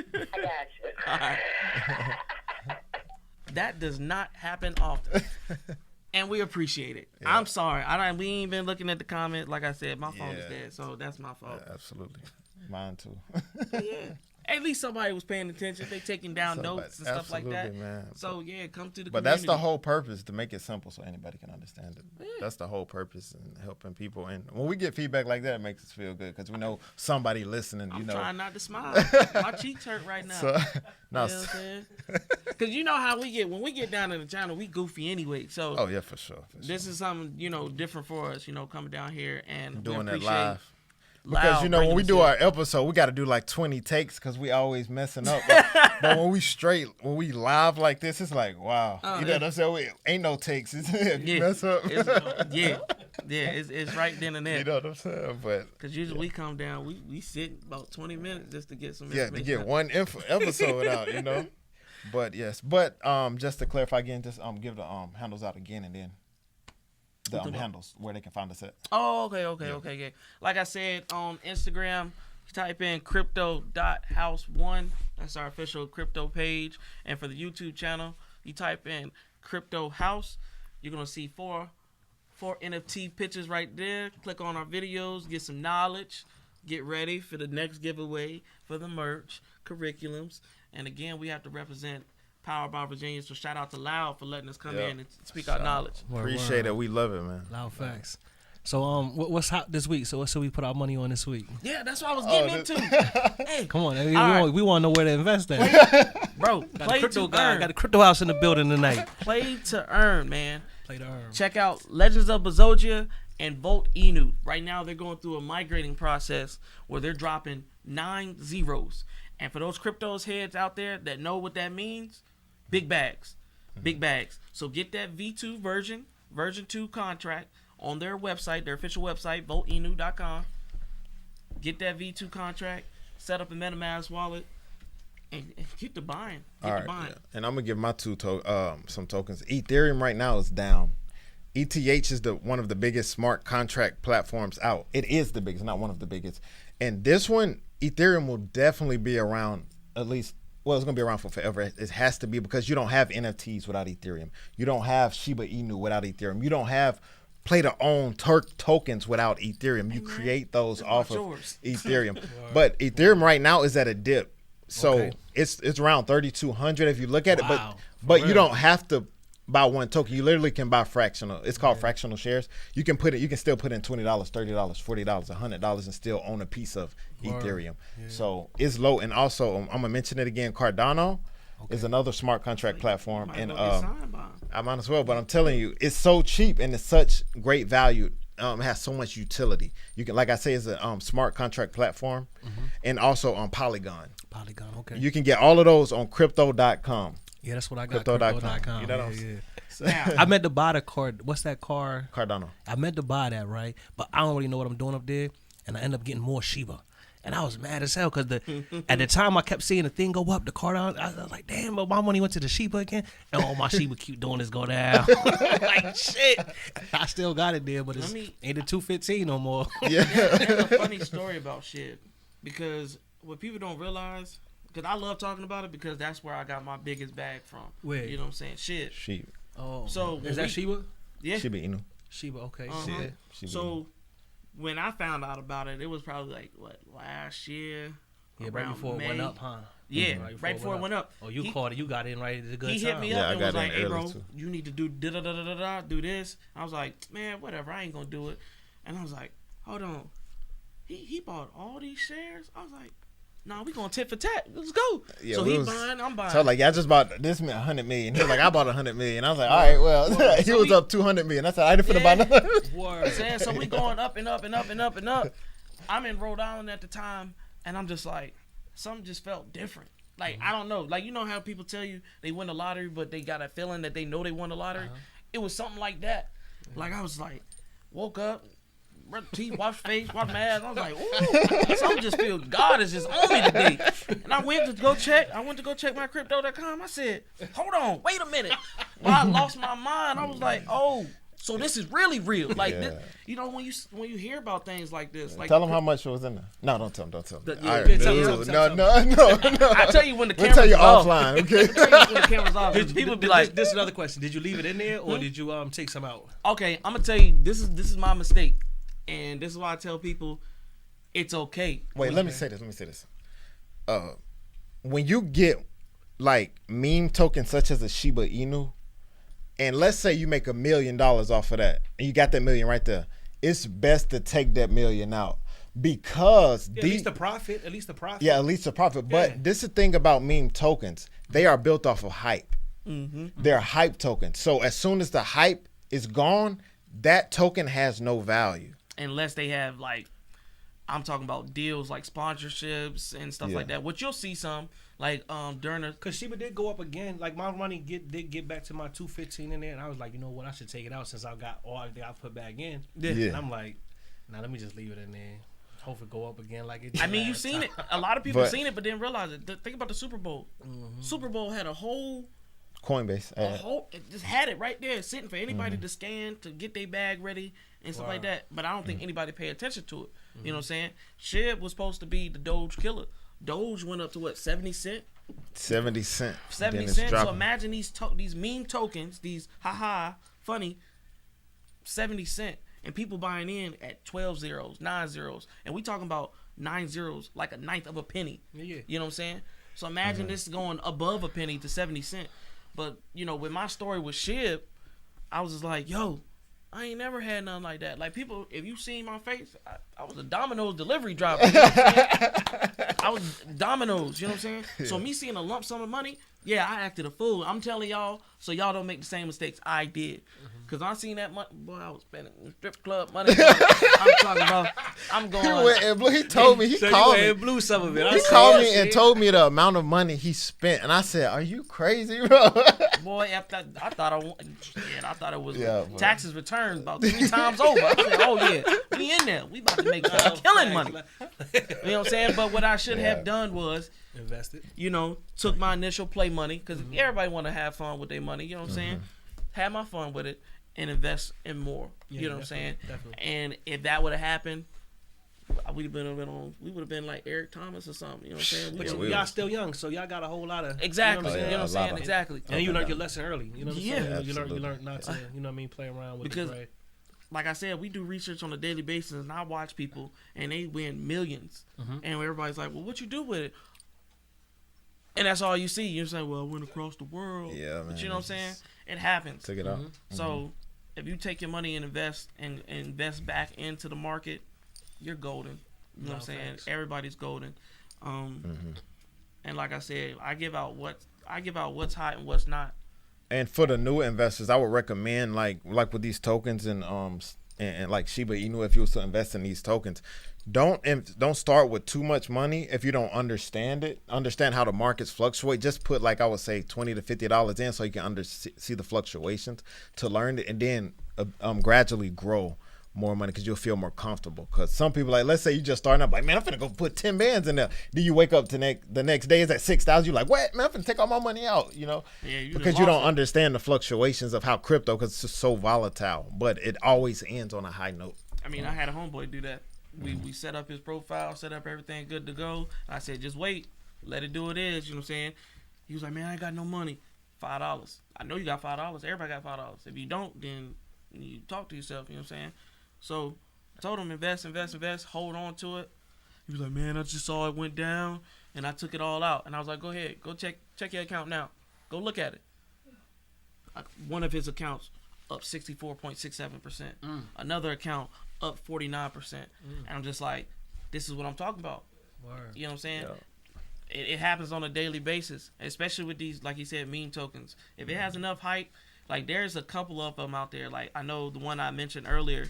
got you. All right. That does not happen often, and we appreciate it. Yeah. I'm sorry, we ain't been looking at the comments. Like I said, my phone is Yeah. dead, so that's my fault. Yeah, absolutely. Mine too. Yeah. At least somebody was paying attention. They taking down Somebody- notes and stuff like that. absolutely, man. So yeah, come to the But community. that's the whole purpose, to make it simple so anybody can understand it. Yeah. That's the whole purpose in helping people. And when we get feedback like that, it makes us feel good because we know somebody listening. I'm you know, trying not to smile. My cheeks hurt right now. so, You no, know what I'm saying? Because you know how we get when we get down in the channel, we goofy anyway. So oh yeah, for sure. this is something different for us. Coming down here and we Doing it appreciate live. Loud Because when bringing we us do in. our episode, we got to do like 20 takes because we always messing up. But when we live like this, it's like wow. Oh, you know yeah. what I'm saying? We, ain't no takes. It's, if you Yeah. mess up. It's right then and there. You know what I'm saying? But Because usually we come down, we sit about 20 minutes just to get some yeah, to information get out. one episode out, But yes, but just to clarify again, just give the handles out again and then the handles where they can find us at. Oh, okay, yeah. Like I said, on Instagram, you type in crypto.house1. That's our official crypto page. And for the YouTube channel, you type in crypto house. You're going to see four NFT pictures right there. Click on our videos, get some knowledge, get ready for the next giveaway, for the merch, curriculums. And again, we have to represent Power by Virginia. So shout out to Loud for letting us come Yeah. in and speak our knowledge. Appreciate it. We love it, man. Loud facts. So what's hot this week? So what should we put our money on this week? Yeah, that's what I was getting into. Hey, Come on, right. we want to know where to invest at. bro, Got play a crypto to guy, earn. got a crypto house in the building tonight. Play to earn, man. Play to earn. Check out Legends of Bazogia and Volt Inu. Right now, they're going through a migrating process where they're dropping 9 zeros. And for those cryptos heads out there that know what that means, big bags. Big bags. So get that V2 version 2 contract on their website, their official website, voltinu.com. Get that V2 contract, set up a MetaMask wallet, and get to buying. Get All to right, buying. yeah. And I'm gonna give my some tokens. Ethereum right now is down. ETH is one of the biggest smart contract platforms out. It is the biggest, not one of the biggest. And this one, Ethereum will definitely be around at least. Well, it's gonna be around for forever. It has to be because you don't have NFTs without Ethereum. You don't have Shiba Inu without Ethereum. You don't have play to own tokens without Ethereum. You create those off of yours. Ethereum. But Ethereum right now is at a dip. So Okay. it's around 3,200 if you look at it. Wow, But for you real. don't have to buy one token. You literally can buy fractional. It's called fractional shares. You can still put in $20, $30, $40, $100 and still own a piece of Ethereum. So it's low. And also I'm gonna mention it again. Cardano is another smart contract platform. Might And as well get signed by 'em. I might as well, but I'm telling you, it's so cheap and it's such great value. It has so much utility. You can, like I say, it's a smart contract platform, and also on Polygon. Polygon, okay. You can get all of those on crypto.com. Yeah, that's what I got. Crypto.com. Crypto.com. You know what I'm Yeah, saying? yeah. I meant to buy the card. What's that car? Cardano. I meant to buy that, right? But I don't really know what I'm doing up there, and I end up getting more Shiba. And I was mad as hell because at the time I kept seeing the thing go up, the card out. I was like, damn, but my money went to the Shiba again. And all my Shiba keep doing is go down. Like, shit. I still got it there, but it's ain't the 215 no more. Yeah. There's a funny story about shit because what people don't realize, because I love talking about it because that's where I got my biggest bag from. Where? You know what I'm saying? Shit. Sheep. Oh, So is that Shiba? Yeah. Shiba Inu. Shiba, okay. Uh-huh. Shit. Shiba Inu. So when I found out about it, it was probably like what last year. Yeah, right around before it May. went up, huh? Yeah, right before it went up. Oh, you He- caught it. You got in right at a good He time. hit me Yeah, up I and got was in like, "Hey, early, bro, too. you need to do do this." I was like, "Man, whatever. I ain't gonna do it." And I was like, "Hold on, he bought all these shares." I was like, "Nah, we gonna tit for tat. Let's go." Yeah, so we he was- buying, I'm buying. So like, yeah, I just bought this 100 million. He was like, I bought 100 million. I was like, all right, well, he So was we- up 200 million. I said, I didn't finna buy Yeah. nothing. Word. saying so we going up and up and up and up and up. I'm in Rhode Island at the time, and I'm just like, something just felt different. Like I don't know. Like you know how people tell you they win the lottery, but they got a feeling that they know they won the lottery. It was something like that. Like I was like, woke up, brush teeth, wash face, wash my ass. I was like, ooh, something just feel God is just on me today. And I went to go check. I went to go check my crypto.com. I said, hold on, wait a minute. Well, I lost my mind. I was like, oh. So this is really real. Like, this, you know, when you hear about things like this, like Tell them how much was in there. No, don't tell them. Don't tell them. Yeah, I yeah, tell no, them. no. I tell you when the We'll camera's tell you off. offline, okay? I tell you when the camera's off. People be like, this is another question. Did you leave it in there or did you take some out? okay, I'm gonna tell you this is my mistake, and this is why I tell people it's okay. Wait, let me say this. When you get like meme tokens such as a Shiba Inu, and let's say you make $1 million off of that, and you got that million right there, it's best to take that million out because At least the profit. Yeah, at least the profit. But this is the thing about meme tokens. They are built off of hype. They're hype tokens. So as soon as the hype is gone, that token has no value. Unless they have like, I'm talking about deals like sponsorships and stuff like that, which you'll see some like during the. Cause Shiba did go up again. Like my money did get back to my 215 in there, and I was like, you know what, I should take it out since I got all everything I put back in. Yeah. And I'm like, nah, let me just leave it in there. Hope it go up again like it did. I mean, you've last seen time. it. A lot of people But- seen it, but didn't realize it. Think about the Super Bowl. Super Bowl had a whole Coinbase. it just had it right there sitting for anybody to scan to get their bag ready and stuff like that. But I don't think anybody pay attention to it. You know what I'm saying? SHIB was supposed to be the Doge killer. Doge went up to what, 70 cent? 70 cents. 70 Then it's cents. So dropping. imagine these meme tokens, these funny 70 cent, and people buying in at 12 zeros, 9 zeros, and we talking about 9 zeros like a ninth of a penny. Yeah. You know what I'm saying? So imagine this going above a penny to 70 cent. But you know, with my story with SHIB, I was just like, yo, I ain't never had nothing like that. Like people, if you seen my face, I was a Domino's delivery driver. You know what I'm saying? I was Domino's, you know what I'm saying? So me seeing a lump sum of money, yeah, I acted a fool. I'm telling y'all, so y'all don't make the same mistakes I did. Cause I seen that money, boy, I was spending strip club money. I'm talking about, I'm He going. went and blew. He told me. He So called you me. went and blew some of it. He called me and told me the amount of money he spent, and I said, "Are you crazy, bro?" Boy, after I thought it was Yeah, boy. taxes returned about 3 times over. I said, oh yeah, we in there. We about to make killing money. You know what I'm saying? But what I should have done was, invested. you know, took my initial play money because everybody want to have fun with their money. You know what I'm saying? Have my fun with it and invest in more. Yeah, you know what I'm saying? definitely. And if that would have happened, we would have been like Eric Thomas or something. You know what I'm saying? But we y'all was. still young, so y'all got a whole lot of Exactly. You know what I'm You know what I'm a lot saying? of- Exactly. And you learned your lesson early. You know what I'm Yeah. saying? You Absolutely. learned not to, you know what I mean, play around with Because- the bread. Like I said, we do research on a daily basis, and I watch people, and they win millions, and everybody's like, "Well, what you do with it?" And that's all you see. You say, "Well, I went across the world." Yeah, But man, you know what I'm it's saying? just- It happens. Took it out. So if you take your money and invest back into the market, you're golden. You know what I'm saying? Thanks. Everybody's golden. And like I said, I give out what's hot and what's not. And for the new investors, I would recommend like with these tokens and like Shiba Inu, if you was to invest in these tokens, don't start with too much money if you don't understand how the markets fluctuate. Just put, like I would say, $20 to $50 in so you can see the fluctuations to learn it, and then gradually grow more money because you'll feel more comfortable. Because some people, like, let's say you just starting up, like, man, I'm finna go put 10 bands in there. Then you wake up the next day, it's at 6,000. You're like, what, man, I'm finna take all my money out, you know? Yeah, you Because just you lost don't it. understand the fluctuations of how crypto, because it's just so volatile. But it always ends on a high note. I mean, I had a homeboy do that. We set up his profile, set up everything good to go. I said, just wait, let it do what it is. You know what I'm saying? He was like, man, I ain't got no money. $5. I know you got $5. Everybody got $5. If you don't, then you talk to yourself. You know what I'm saying? So I told him invest, hold on to it. He was like, man, I just saw it went down, and I took it all out. And I was like, go ahead, go check your account now. Go look at it. One of his accounts up 64.67%. Another account up 49%. And I'm just like, this is what I'm talking about. Word. You know what I'm saying? Yeah. It happens on a daily basis, especially with these, like you said, meme tokens. If it has enough hype, like there's a couple of them out there. Like I know the one I mentioned earlier,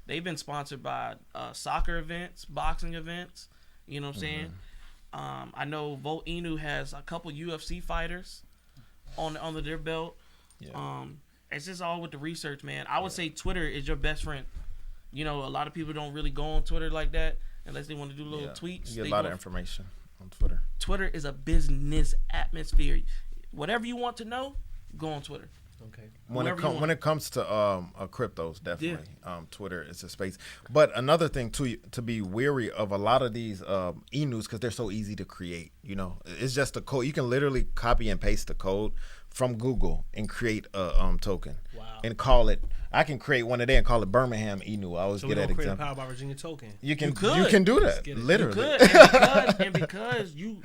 they've been sponsored by soccer events, boxing events. You know what I'm saying? I know Volt Inu has a couple UFC fighters on under their belt. Yeah. It's just all with the research, man. I would say Twitter is your best friend. You know, a lot of people don't really go on Twitter like that unless they want to do little tweets. You get They a lot go- of information on Twitter. Twitter is a business atmosphere. Whatever you want to know, go on Twitter. Okay. When Whoever you want. when it comes to cryptos, definitely Twitter is a space. But another thing to be weary of a lot of these e-news because they're so easy to create. You know, it's just a code. You can literally copy and paste the code from Google and create a token. Wow. And call it. I can create one today and call it Birmingham e-new. I always So get we're that gonna create a example. Power by Virginia token. You can could. do that get it. You literally. You could, and because you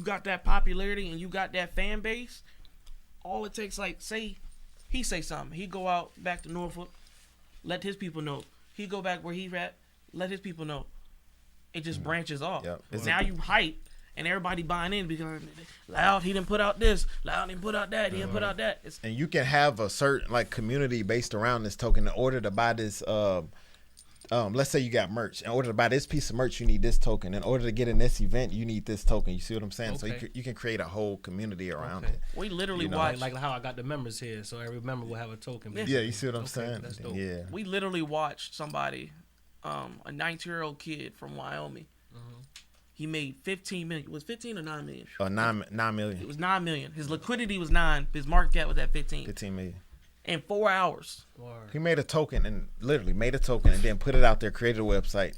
got that popularity and you got that fan base, all it takes, like, say he say something, he go out back to Norfolk, let his people know. He go back where he at, let his people know. It just branches off. Yep. It's Now you hype and everybody buying in because Loud, he didn't put out this, Loud didn't put out that, he didn't put out that. It's And you can have a certain like community based around this token in order to buy this. Let's say you got merch. In order to buy this piece of merch, you need this token. In order to get in this event, you need this token. You see what I'm saying? So Okay. you can create a whole community around Okay. it. we literally You know, watch Like how I got the members here, so every member will have a token. Yeah, you see what I'm Okay, saying? that's dope. Yeah. we literally watched somebody, a 19-year-old kid from Wyoming. Mm-hmm. He made 15 million. Was 15 or 9 million? 9 It million, was 9 million. His liquidity was 9. His market cap was at 15. 15 million. In 4 hours. Word. He made a token and literally made a token and then put it out there, created a website.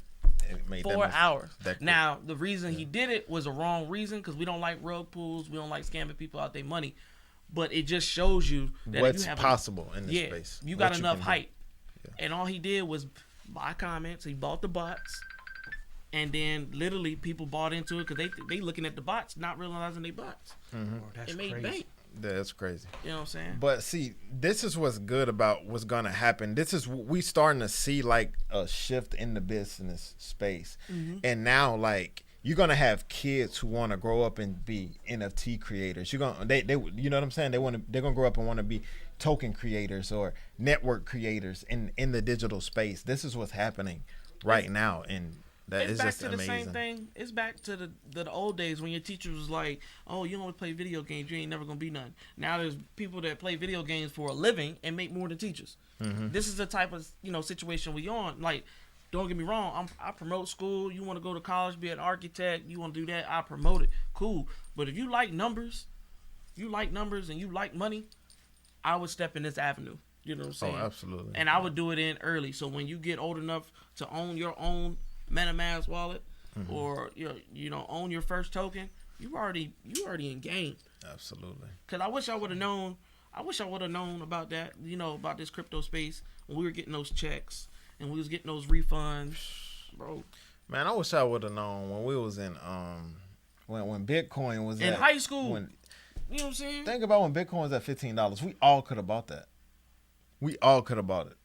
And made that 4 much- hours. that quick. Now, the reason he did it was a wrong reason because we don't like rug pulls. We don't like scamming people out their money. But it just shows you that What's you have possible in this yeah, space. you What got enough can do. hype. And all he did was buy comments. He bought the bots. And then literally people bought into it because they looking at the bots, not realizing they bots. Mm-hmm. That's It made crazy. bank. That's crazy. You know what I'm saying? But see, this is what's good about what's gonna happen. This is we starting to see like a shift in the business space, and now like you're gonna have kids who want to grow up and be NFT creators. You're gonna they you know what I'm saying? They're gonna grow up and want to be token creators or network creators in the digital space. This is what's happening right now, and that It's is back just to the amazing. same thing. It's back to the old days when your teacher was like, "Oh, you only play video games. You ain't never gonna be none." Now there's people that play video games for a living and make more than teachers. This is the type of situation we on. Like, don't get me wrong. I promote school. You want to go to college, be an architect. You want to do that? I promote it. Cool. But if you like numbers, and you like money, I would step in this avenue. You know what I'm saying? Oh, absolutely. And I would do it in early. So when you get old enough to own your own MetaMask wallet or own your first token, you already in game. Absolutely. Cause I wish I would have known about that, about this crypto space when we were getting those checks and we was getting those refunds, bro. Man, I wish I would have known when we was in when Bitcoin was In at, high school. When, You know what I'm saying? think about when Bitcoin was at $15. We all could have bought that. We all could have bought it.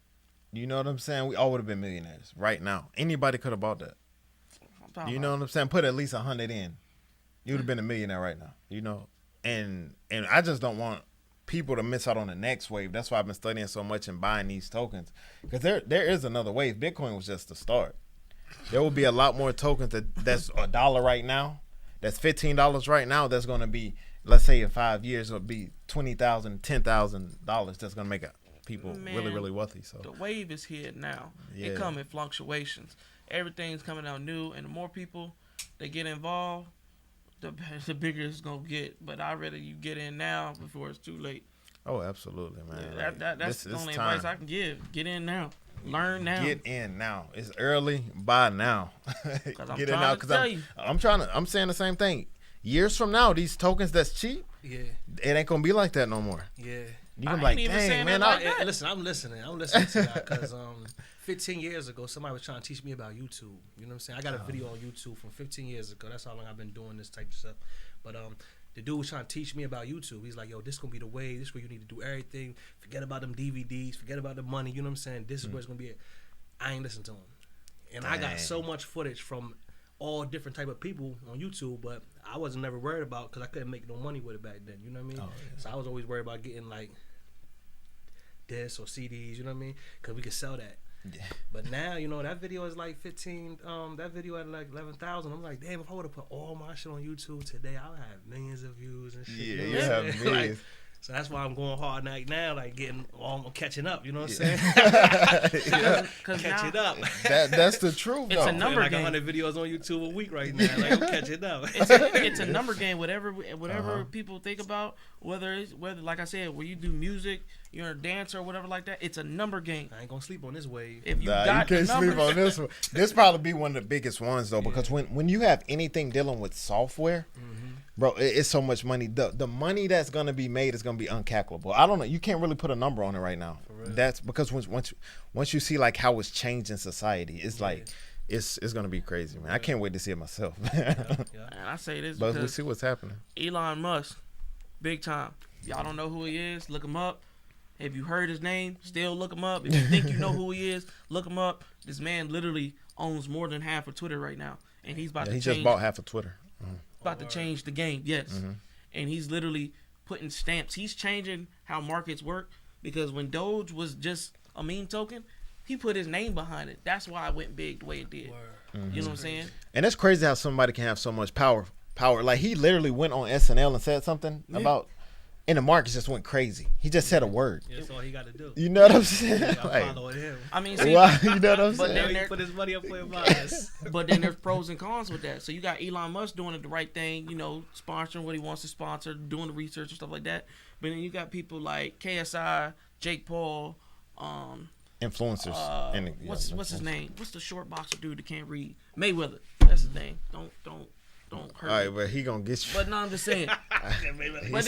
You know what I'm saying? We all would have been millionaires right now. Anybody could have bought that. I'm talking You know about. what I'm saying? Put at least 100 in. You would have been a millionaire right now. You know, and I just don't want people to miss out on the next wave. That's why I've been studying so much and buying these tokens because there is another wave. Bitcoin was just the start. There will be a lot more tokens that's $1 right now. That's $15 right now. That's going to be, let's say in 5 years, it'll be $20,000, $10,000. That's going to make people Man, really, really wealthy. So The wave is here now. Yeah. It come in fluctuations. Everything's coming out new, and the more people that get involved, the bigger it's gonna get. But I'd rather you get in now before it's too late. oh, absolutely, man. Yeah, Like, that's this the only time. advice I can give. Get in now. Learn now. Get in now. It's early. Buy now. I'm Get in trying now to tell you. I'm saying the same thing. Years from now, these tokens that's cheap, Yeah, it ain't gonna be like that no more. yeah. You I gonna be like, ain't even dang, saying man. that like I, that. Hey, listen, I'm listening. I'm listening to that because 15 years ago, somebody was trying to teach me about YouTube. You know what I'm saying? I got a video on YouTube from 15 years ago. That's how long I've been doing this type of stuff. But the dude was trying to teach me about YouTube. He's like, yo, this gonna be the way. This is where you need to do everything. Forget about them DVDs. Forget about the money. You know what I'm saying? This is where it's gonna be at. I ain't listened to him. And I got Dang. so much footage from all different type of people on YouTube, but I wasn't never worried about because I couldn't make no money with it back then. You know what I mean? Oh, yeah. So I was always worried about getting like discs or CDs. You know what I mean? Because we could sell that. But now, you know, that video is like 15. That video had like 11,000. I'm like, damn, if I would have put all my shit on YouTube today, I would have millions of views and shit. Yeah, you know you what I'm have saying? millions. So that's why I'm going hard now, like I'm catching up. You know what I'm saying? Cause catching now, up. That's the truth. It's a though. number like game. 100 videos on YouTube a week right now. Like I'm catching up. It's a number game. Whatever Uh-huh. people think about, whether like I said, where you do music, you're a dancer or whatever like that. It's a number game. I ain't gonna sleep on this wave. If you Nah, got you can't the numbers, sleep on this one. This probably be one of the biggest ones though, because when you have anything dealing with software, bro, it's so much money. The money that's gonna be made is gonna be uncalculable. I don't know. You can't really put a number on it right now. That's because once you see like how it's changing society, it's like it's gonna be crazy, man. I can't wait to see it myself. and I say this But we because see what's happening. Elon Musk, big time. Y'all don't know who he is? Look him up. If you heard his name, still look him up. If you think you know who he is, look him up. This man literally owns more than half of Twitter right now, and he's about Yeah, to he change. just bought half of Twitter. About to change the game, yes. And he's literally putting stamps. He's changing how markets work because when Doge was just a meme token, he put his name behind it. That's why it went big the way it did. You know what I'm saying? And it's crazy how somebody can have so much power. Like he literally went on SNL and said something about, and the markets just went crazy. He just said a word. That's all he got to do. You know what I'm saying? I'm Like, following him. I mean, see, wow, you know what I'm but saying? then He there, put his money up for your bias. but then there's pros and cons with that. So you got Elon Musk doing the right thing, you know, sponsoring what he wants to sponsor, doing the research and stuff like that. But then you got people like KSI, Jake Paul, Influencers. And what's his name? What's the short boxer dude that can't read? Mayweather. That's his name. Don't hurt All right, me. but he gonna get you. But no, I'm just saying. But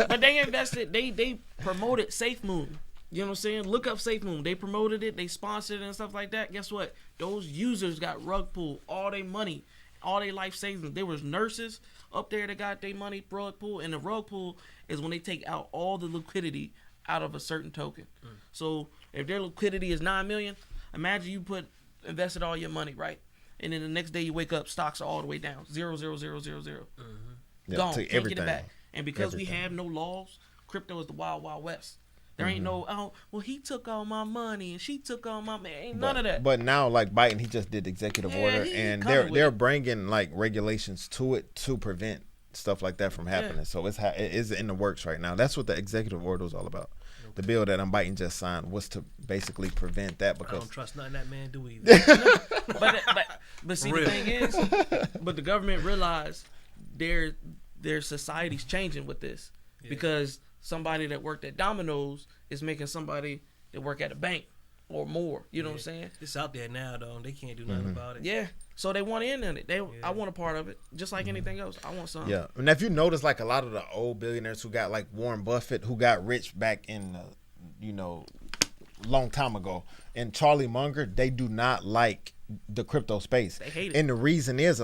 But they invested. They promoted SafeMoon. You know what I'm saying? Look up SafeMoon. They promoted it. They sponsored it and stuff like that. Guess what? Those users got rug pulled. All their money, all their life savings. There was nurses up there that got their money rug pulled. And the rug pull is when they take out all the liquidity out of a certain token. So if their liquidity is 9 million, imagine you invested all your money, right? And then the next day you wake up, stocks are all the way down. 0, 0, 0, 0, 0. Yeah, Gone. take Can't get it everything. back. And because we Everything. have no laws, crypto is the wild, wild west. There ain't no, oh, well, he took all my money and she took all my money. Ain't none of that. But now, like Biden, he just did executive Yeah, order, he and coming with they're it. bringing like regulations to it to prevent stuff like that from happening. So it is in the works right now. That's what the executive order was all about. The bill that Biden just signed was to basically prevent that I because don't trust nothing that man do either. But see, Real. the thing is, but the government realized their society's changing with this because somebody that worked at Domino's is making somebody that work at a bank or more. You know what I'm saying? It's out there now, though. They can't do nothing about it. Yeah. So they want in it. I want a part of it, just like anything else. I want some. yeah. And if you notice, like a lot of the old billionaires who got like Warren Buffett, who got rich back in long time ago, and Charlie Munger, they do not like the crypto space. They hate it. And the reason is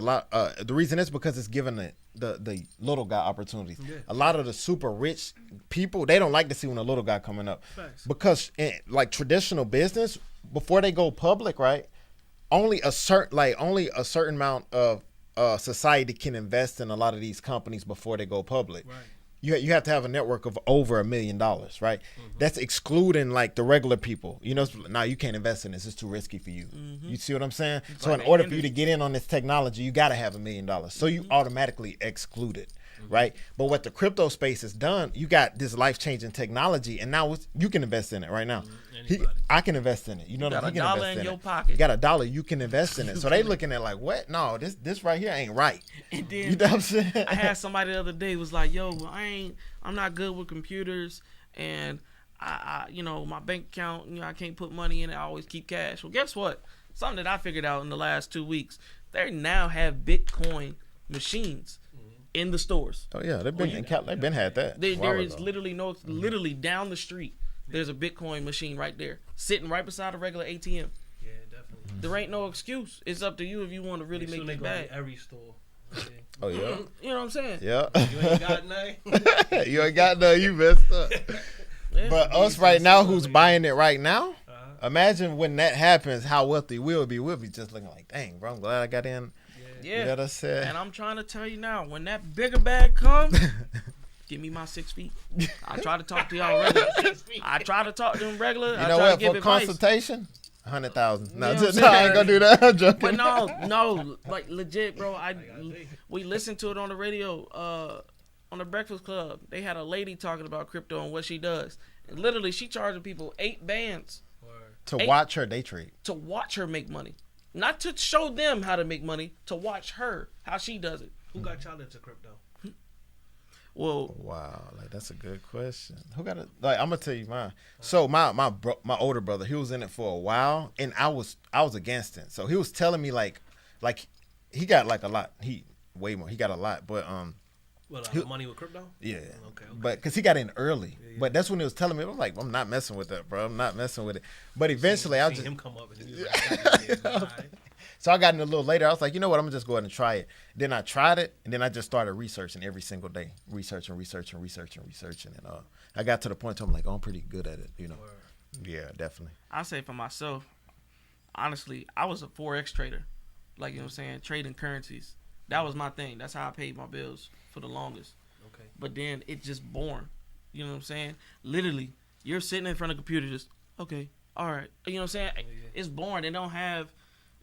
because it's giving the little guy opportunities. Yeah. A lot of the super rich people, they don't like to see when a little guy coming up. Facts. Because in like traditional business, before they go public, right? Only a certain amount of society can invest in a lot of these companies before they go public. Right. You have to have a network of over $1 million, right? That's excluding like the regular people. You know, now you can't invest in this; it's too risky for you. You see what I'm saying? So in order for you to get in on this technology, you got to have $1 million. So you automatically excluded, right? But what the crypto space has done, you got this life-changing technology, and now you can invest in it right now. Anybody. I can invest in it. You know, got he a can dollar invest in your it. pocket. You got $1, you can invest in it. So they looking at like, what? No, this right here ain't right. And You then know what I'm saying? I had somebody the other day was like, "Yo, I'm not good with computers, and I my bank account, I can't put money in it. I always keep cash." Well, guess what? Something that I figured out in the last 2 weeks, they now have Bitcoin machines in the stores. Oh yeah, they've been had that. a while There is ago. literally down the street. There's a Bitcoin machine right there, sitting right beside a regular ATM. Yeah, definitely. There ain't no excuse. It's up to you if you want to really Soon make they it go to bad. every store. Okay. Oh yeah, You know what I'm saying? yeah. You ain't got nothing. You ain't got none. You messed up. Yeah. But us right now, who's buying it right now? Imagine when that happens, how wealthy we'll be. We'll be just looking like, dang, bro, I'm glad I got in. Yeah. You know what I'm saying? And I'm trying to tell you now, when that bigger bag comes, give me my 6 feet. I try to talk to y'all regular. I try to talk to them regular. You I know try what? to give For advice. consultation, 100,000. No, You know what I'm no, I ain't saying? gonna do that. I'm joking. But no, like legit, bro. We listened to it on the radio, on the Breakfast Club. They had a lady talking about crypto and what she does. And literally, she charging people 8 bands To watch her day trade. to watch her make money, not to show them how to make money. To watch her how she does it. Who got y'all into crypto? Well, Wow, like that's a good question. Who got it? Like I'm gonna tell you mine. So my older brother, he was in it for a while, and I was against it. So he was telling me like he got like a lot. He way more. He got a lot, but Well, money with crypto? yeah. Okay. But because he got in early, but that's when he was telling me. I'm like, I'm not messing with that, bro. I'm not messing with it. But eventually, I Seen just him come up and he was like, all right. so I got in a little later. I was like, you know what? I'm gonna just go ahead and try it. Then I tried it, and then I just started researching every single day, researching, and I got to the point where I'm like, oh, I'm pretty good at it, you know. Yeah, definitely. I say for myself, honestly, I was a Forex trader. Like, you know what I'm saying? Trading currencies. That was my thing. That's how I paid my bills for the longest. Okay. But then it just boring. You know what I'm saying? Literally, you're sitting in front of a computer just, okay, all right. You know what I'm saying? It's boring. They don't have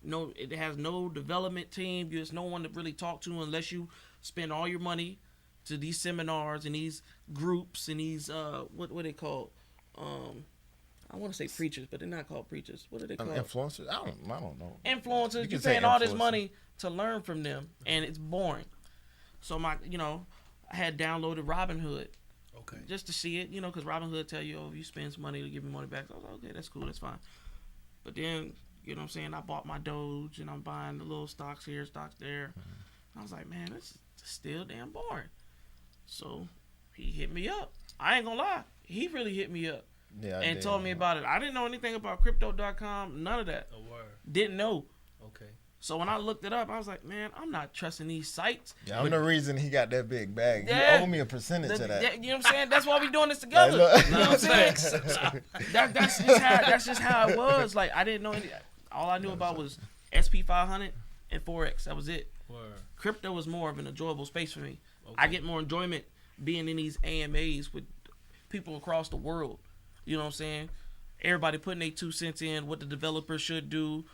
it has no development team. There's no one to really talk to unless you spend all your money to these seminars and these groups and these what they called? I want to say preachers, but they're not called preachers. What are they called? Influencers? I don't know. Influencers. You You're can say paying all this influencers. money to learn from them, and it's boring. So I had downloaded Robinhood Okay. just to see it, because Robinhood tell you, oh, if you spend some money to give me money back. So I was like, okay, that's cool, that's fine. But then, you know what I'm saying, I bought my Doge, and I'm buying the little stocks here, stocks there. I was like, man, this is still damn boring. So he hit me up. I ain't gonna lie, he really hit me up Yeah, I and did. told me about it. I didn't know anything about crypto.com, none of that. A word. Didn't know. Okay. So when I looked it up, I was like, man, I'm not trusting these sites. Yeah, I'm the reason he got that big bag. Yeah. He owe me a percentage of that. You know what I'm saying? That's why we doing this together. look. You know what I'm saying? That's just how it was. Like, I didn't know any. All I knew about was SP 500 and Forex. That was it. Word. Crypto was more of an enjoyable space for me. Okay. I get more enjoyment being in these AMAs with people across the world. You know what I'm saying? Everybody putting their 2 cents in, what the developers should do,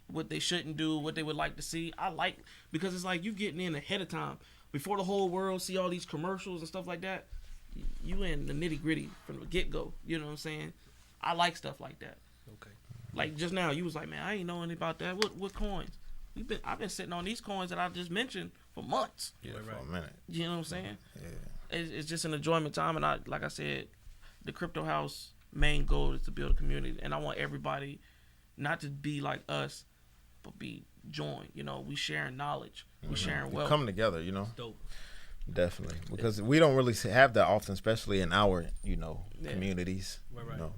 what they shouldn't do, what they would like to see. I like, because it's like you getting in ahead of time before the whole world see all these commercials and stuff like that. You in the nitty gritty from the get go. You know what I'm saying? I like stuff like that. Okay. Like just now, you was like, man, I ain't know anything about that. What coins? I've been sitting on these coins that I just mentioned for months. Yeah, Right, for right. a minute. You know what I'm saying? Yeah. It's just an enjoyment time, and like I said, the Crypto House main goal is to build a community, and I want everybody not to be like us, but be joined. We sharing knowledge, we sharing We wealth. come together, you know. Dope. Definitely, because we don't really have that often, especially in our, Yeah. communities. Right, right. You know.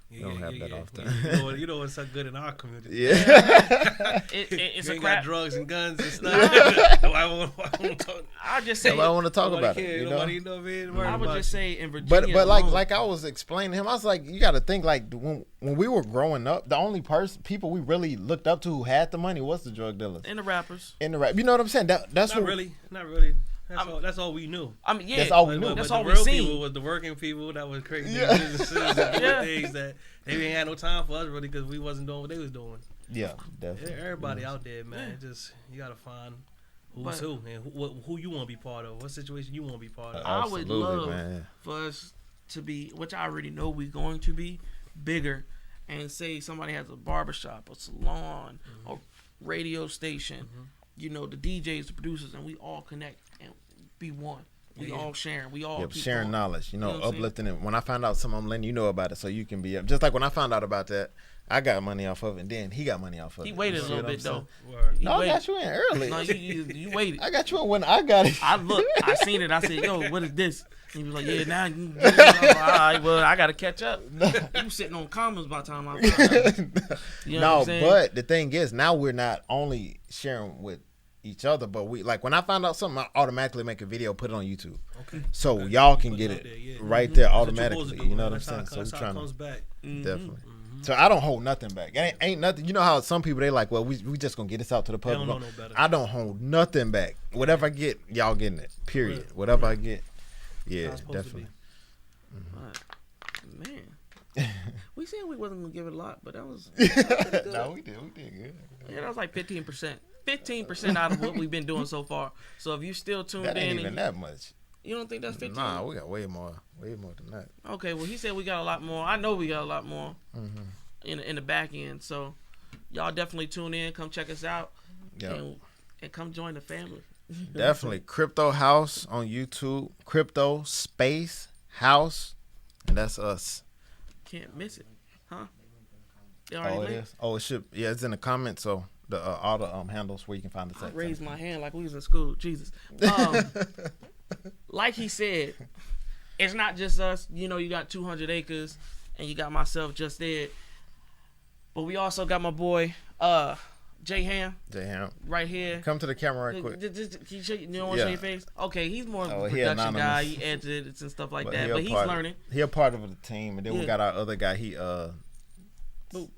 Yeah, don't have that often. You know what's so good in our community? Yeah. It's You a ain't crap. got drugs and guns and stuff. I won't talk. I just say, I don't want to talk Nobody about care. it. You know. Nobody know, man. Worry I would about just you. say in Virginia, But alone, like I was explaining to him, I was like, you got to think like when we were growing up, the only people we really looked up to who had the money was the drug dealers and the rappers. in the rap. You know what I'm saying? That's Not what really. Not really. That's all we knew. I mean, yeah, That's all we knew. But That's the all we real seen. people was the working people that was creating these Yeah. businesses and doing Yeah. things that they ain't had no time for us really because we wasn't doing what they was doing. Yeah, definitely. Everybody out there, man, just you gotta find who's But- who and who you want to be part of, what situation you want to be part of. I would Absolutely, love man. for us to be, which I already know we're going to be, bigger, and say somebody has a barbershop, a salon, a radio station, the DJs, the producers, and we all connect and be one. We all sharing. We all Yep, keep sharing going. knowledge, You know what I'm saying? uplifting it. When I found out something, I'm letting you know about it so you can be up. Just like when I found out about that, I got money off of it, and then he got money off of it. He You waited a see little what I'm bit though. saying? Word. He No, I waited. got you in early. No, you waited. I got you in when I got it. I looked. I seen it. I said, "Yo, what is this?" And he was like, "Yeah, now you can get it." I was like, all right, well, I gotta catch up. You sitting on comments by the time I found out. You know what No, I'm saying? but the thing is, now we're not only sharing with each other, but we like when I found out something, I automatically make a video, put it on YouTube, Okay. so Okay. y'all can Put get out it there, yeah. right there That's what you're supposed automatically. to do, You know what I'm that's how saying? it- So that's we're how it trying comes to back. definitely. So I don't hold nothing back. Ain't nothing. You know how some people they like, well, we just gonna get this out to the They public. don't know no better. I don't hold nothing back. Whatever I get, y'all getting it. Period. Right. Whatever I get, How yeah, it's supposed to definitely. But, man, we we said we wasn't gonna give it a lot, but that was No, we did good. yeah, that was like 15%. 15% out of what we've been doing so far. So if you still tuned That ain't in, even and that much. you don't think that's 15? Nah, we got way more than that. Okay, well he said we got a lot more. I know we got a lot more in the back end. So y'all definitely tune in, come check us out, Yeah, and come join the family. definitely. Crypto House on YouTube. Crypto Space House, and that's us. Can't miss it, huh? They Oh, already it linked? is. Oh, it should. Yeah, it's in the comments. So the all the handles where you can find the I site. raised my hand like we was in school. Jesus. Like he said, it's not just us. You know, you got 200 acres, and you got myself just there. But we also got my boy, Jay Ham, J-Ham. right here. Come to the camera right quick. You don't want to show Yeah. your face? Okay, he's more of Oh, a he production guy. anonymous. He edits and stuff like But that. he a But he's part of- learning. He a part of the team, and then we Yeah. got our other guy. He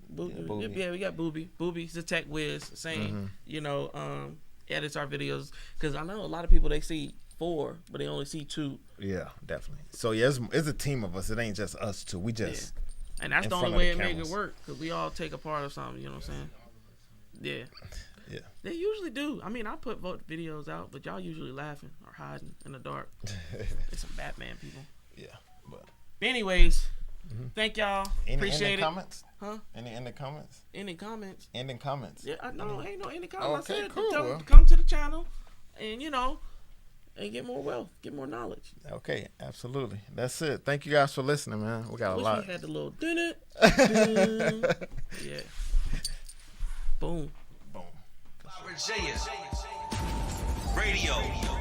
Booby. Yeah, we got Booby. Booby's a tech whiz, same. You know, edits our videos because I know a lot of people they see 4, but they only see 2. yeah, definitely. So yeah, it's a team of us. It ain't just us two. We just And that's in the only front of way the it make it cameras. work because we all take a part of something. You know what I'm saying? Yeah. Yeah. They usually do. I mean, I put videos out, but y'all usually laughing or hiding in the dark. There's some Batman people. yeah. But Anyways, thank y'all. Appreciate ending it. comments? Huh? Any ending comments? Any comments? Ending comments. Yeah, I know. Ain't no any comments. Okay, I said, cool, tell them well. to come to the channel, and and get more wealth, get more knowledge. Okay, absolutely. That's it. Thank you guys for listening, man. We got a Wish lot. we had the little dun yeah. Boom. Boom. Virginia Radio.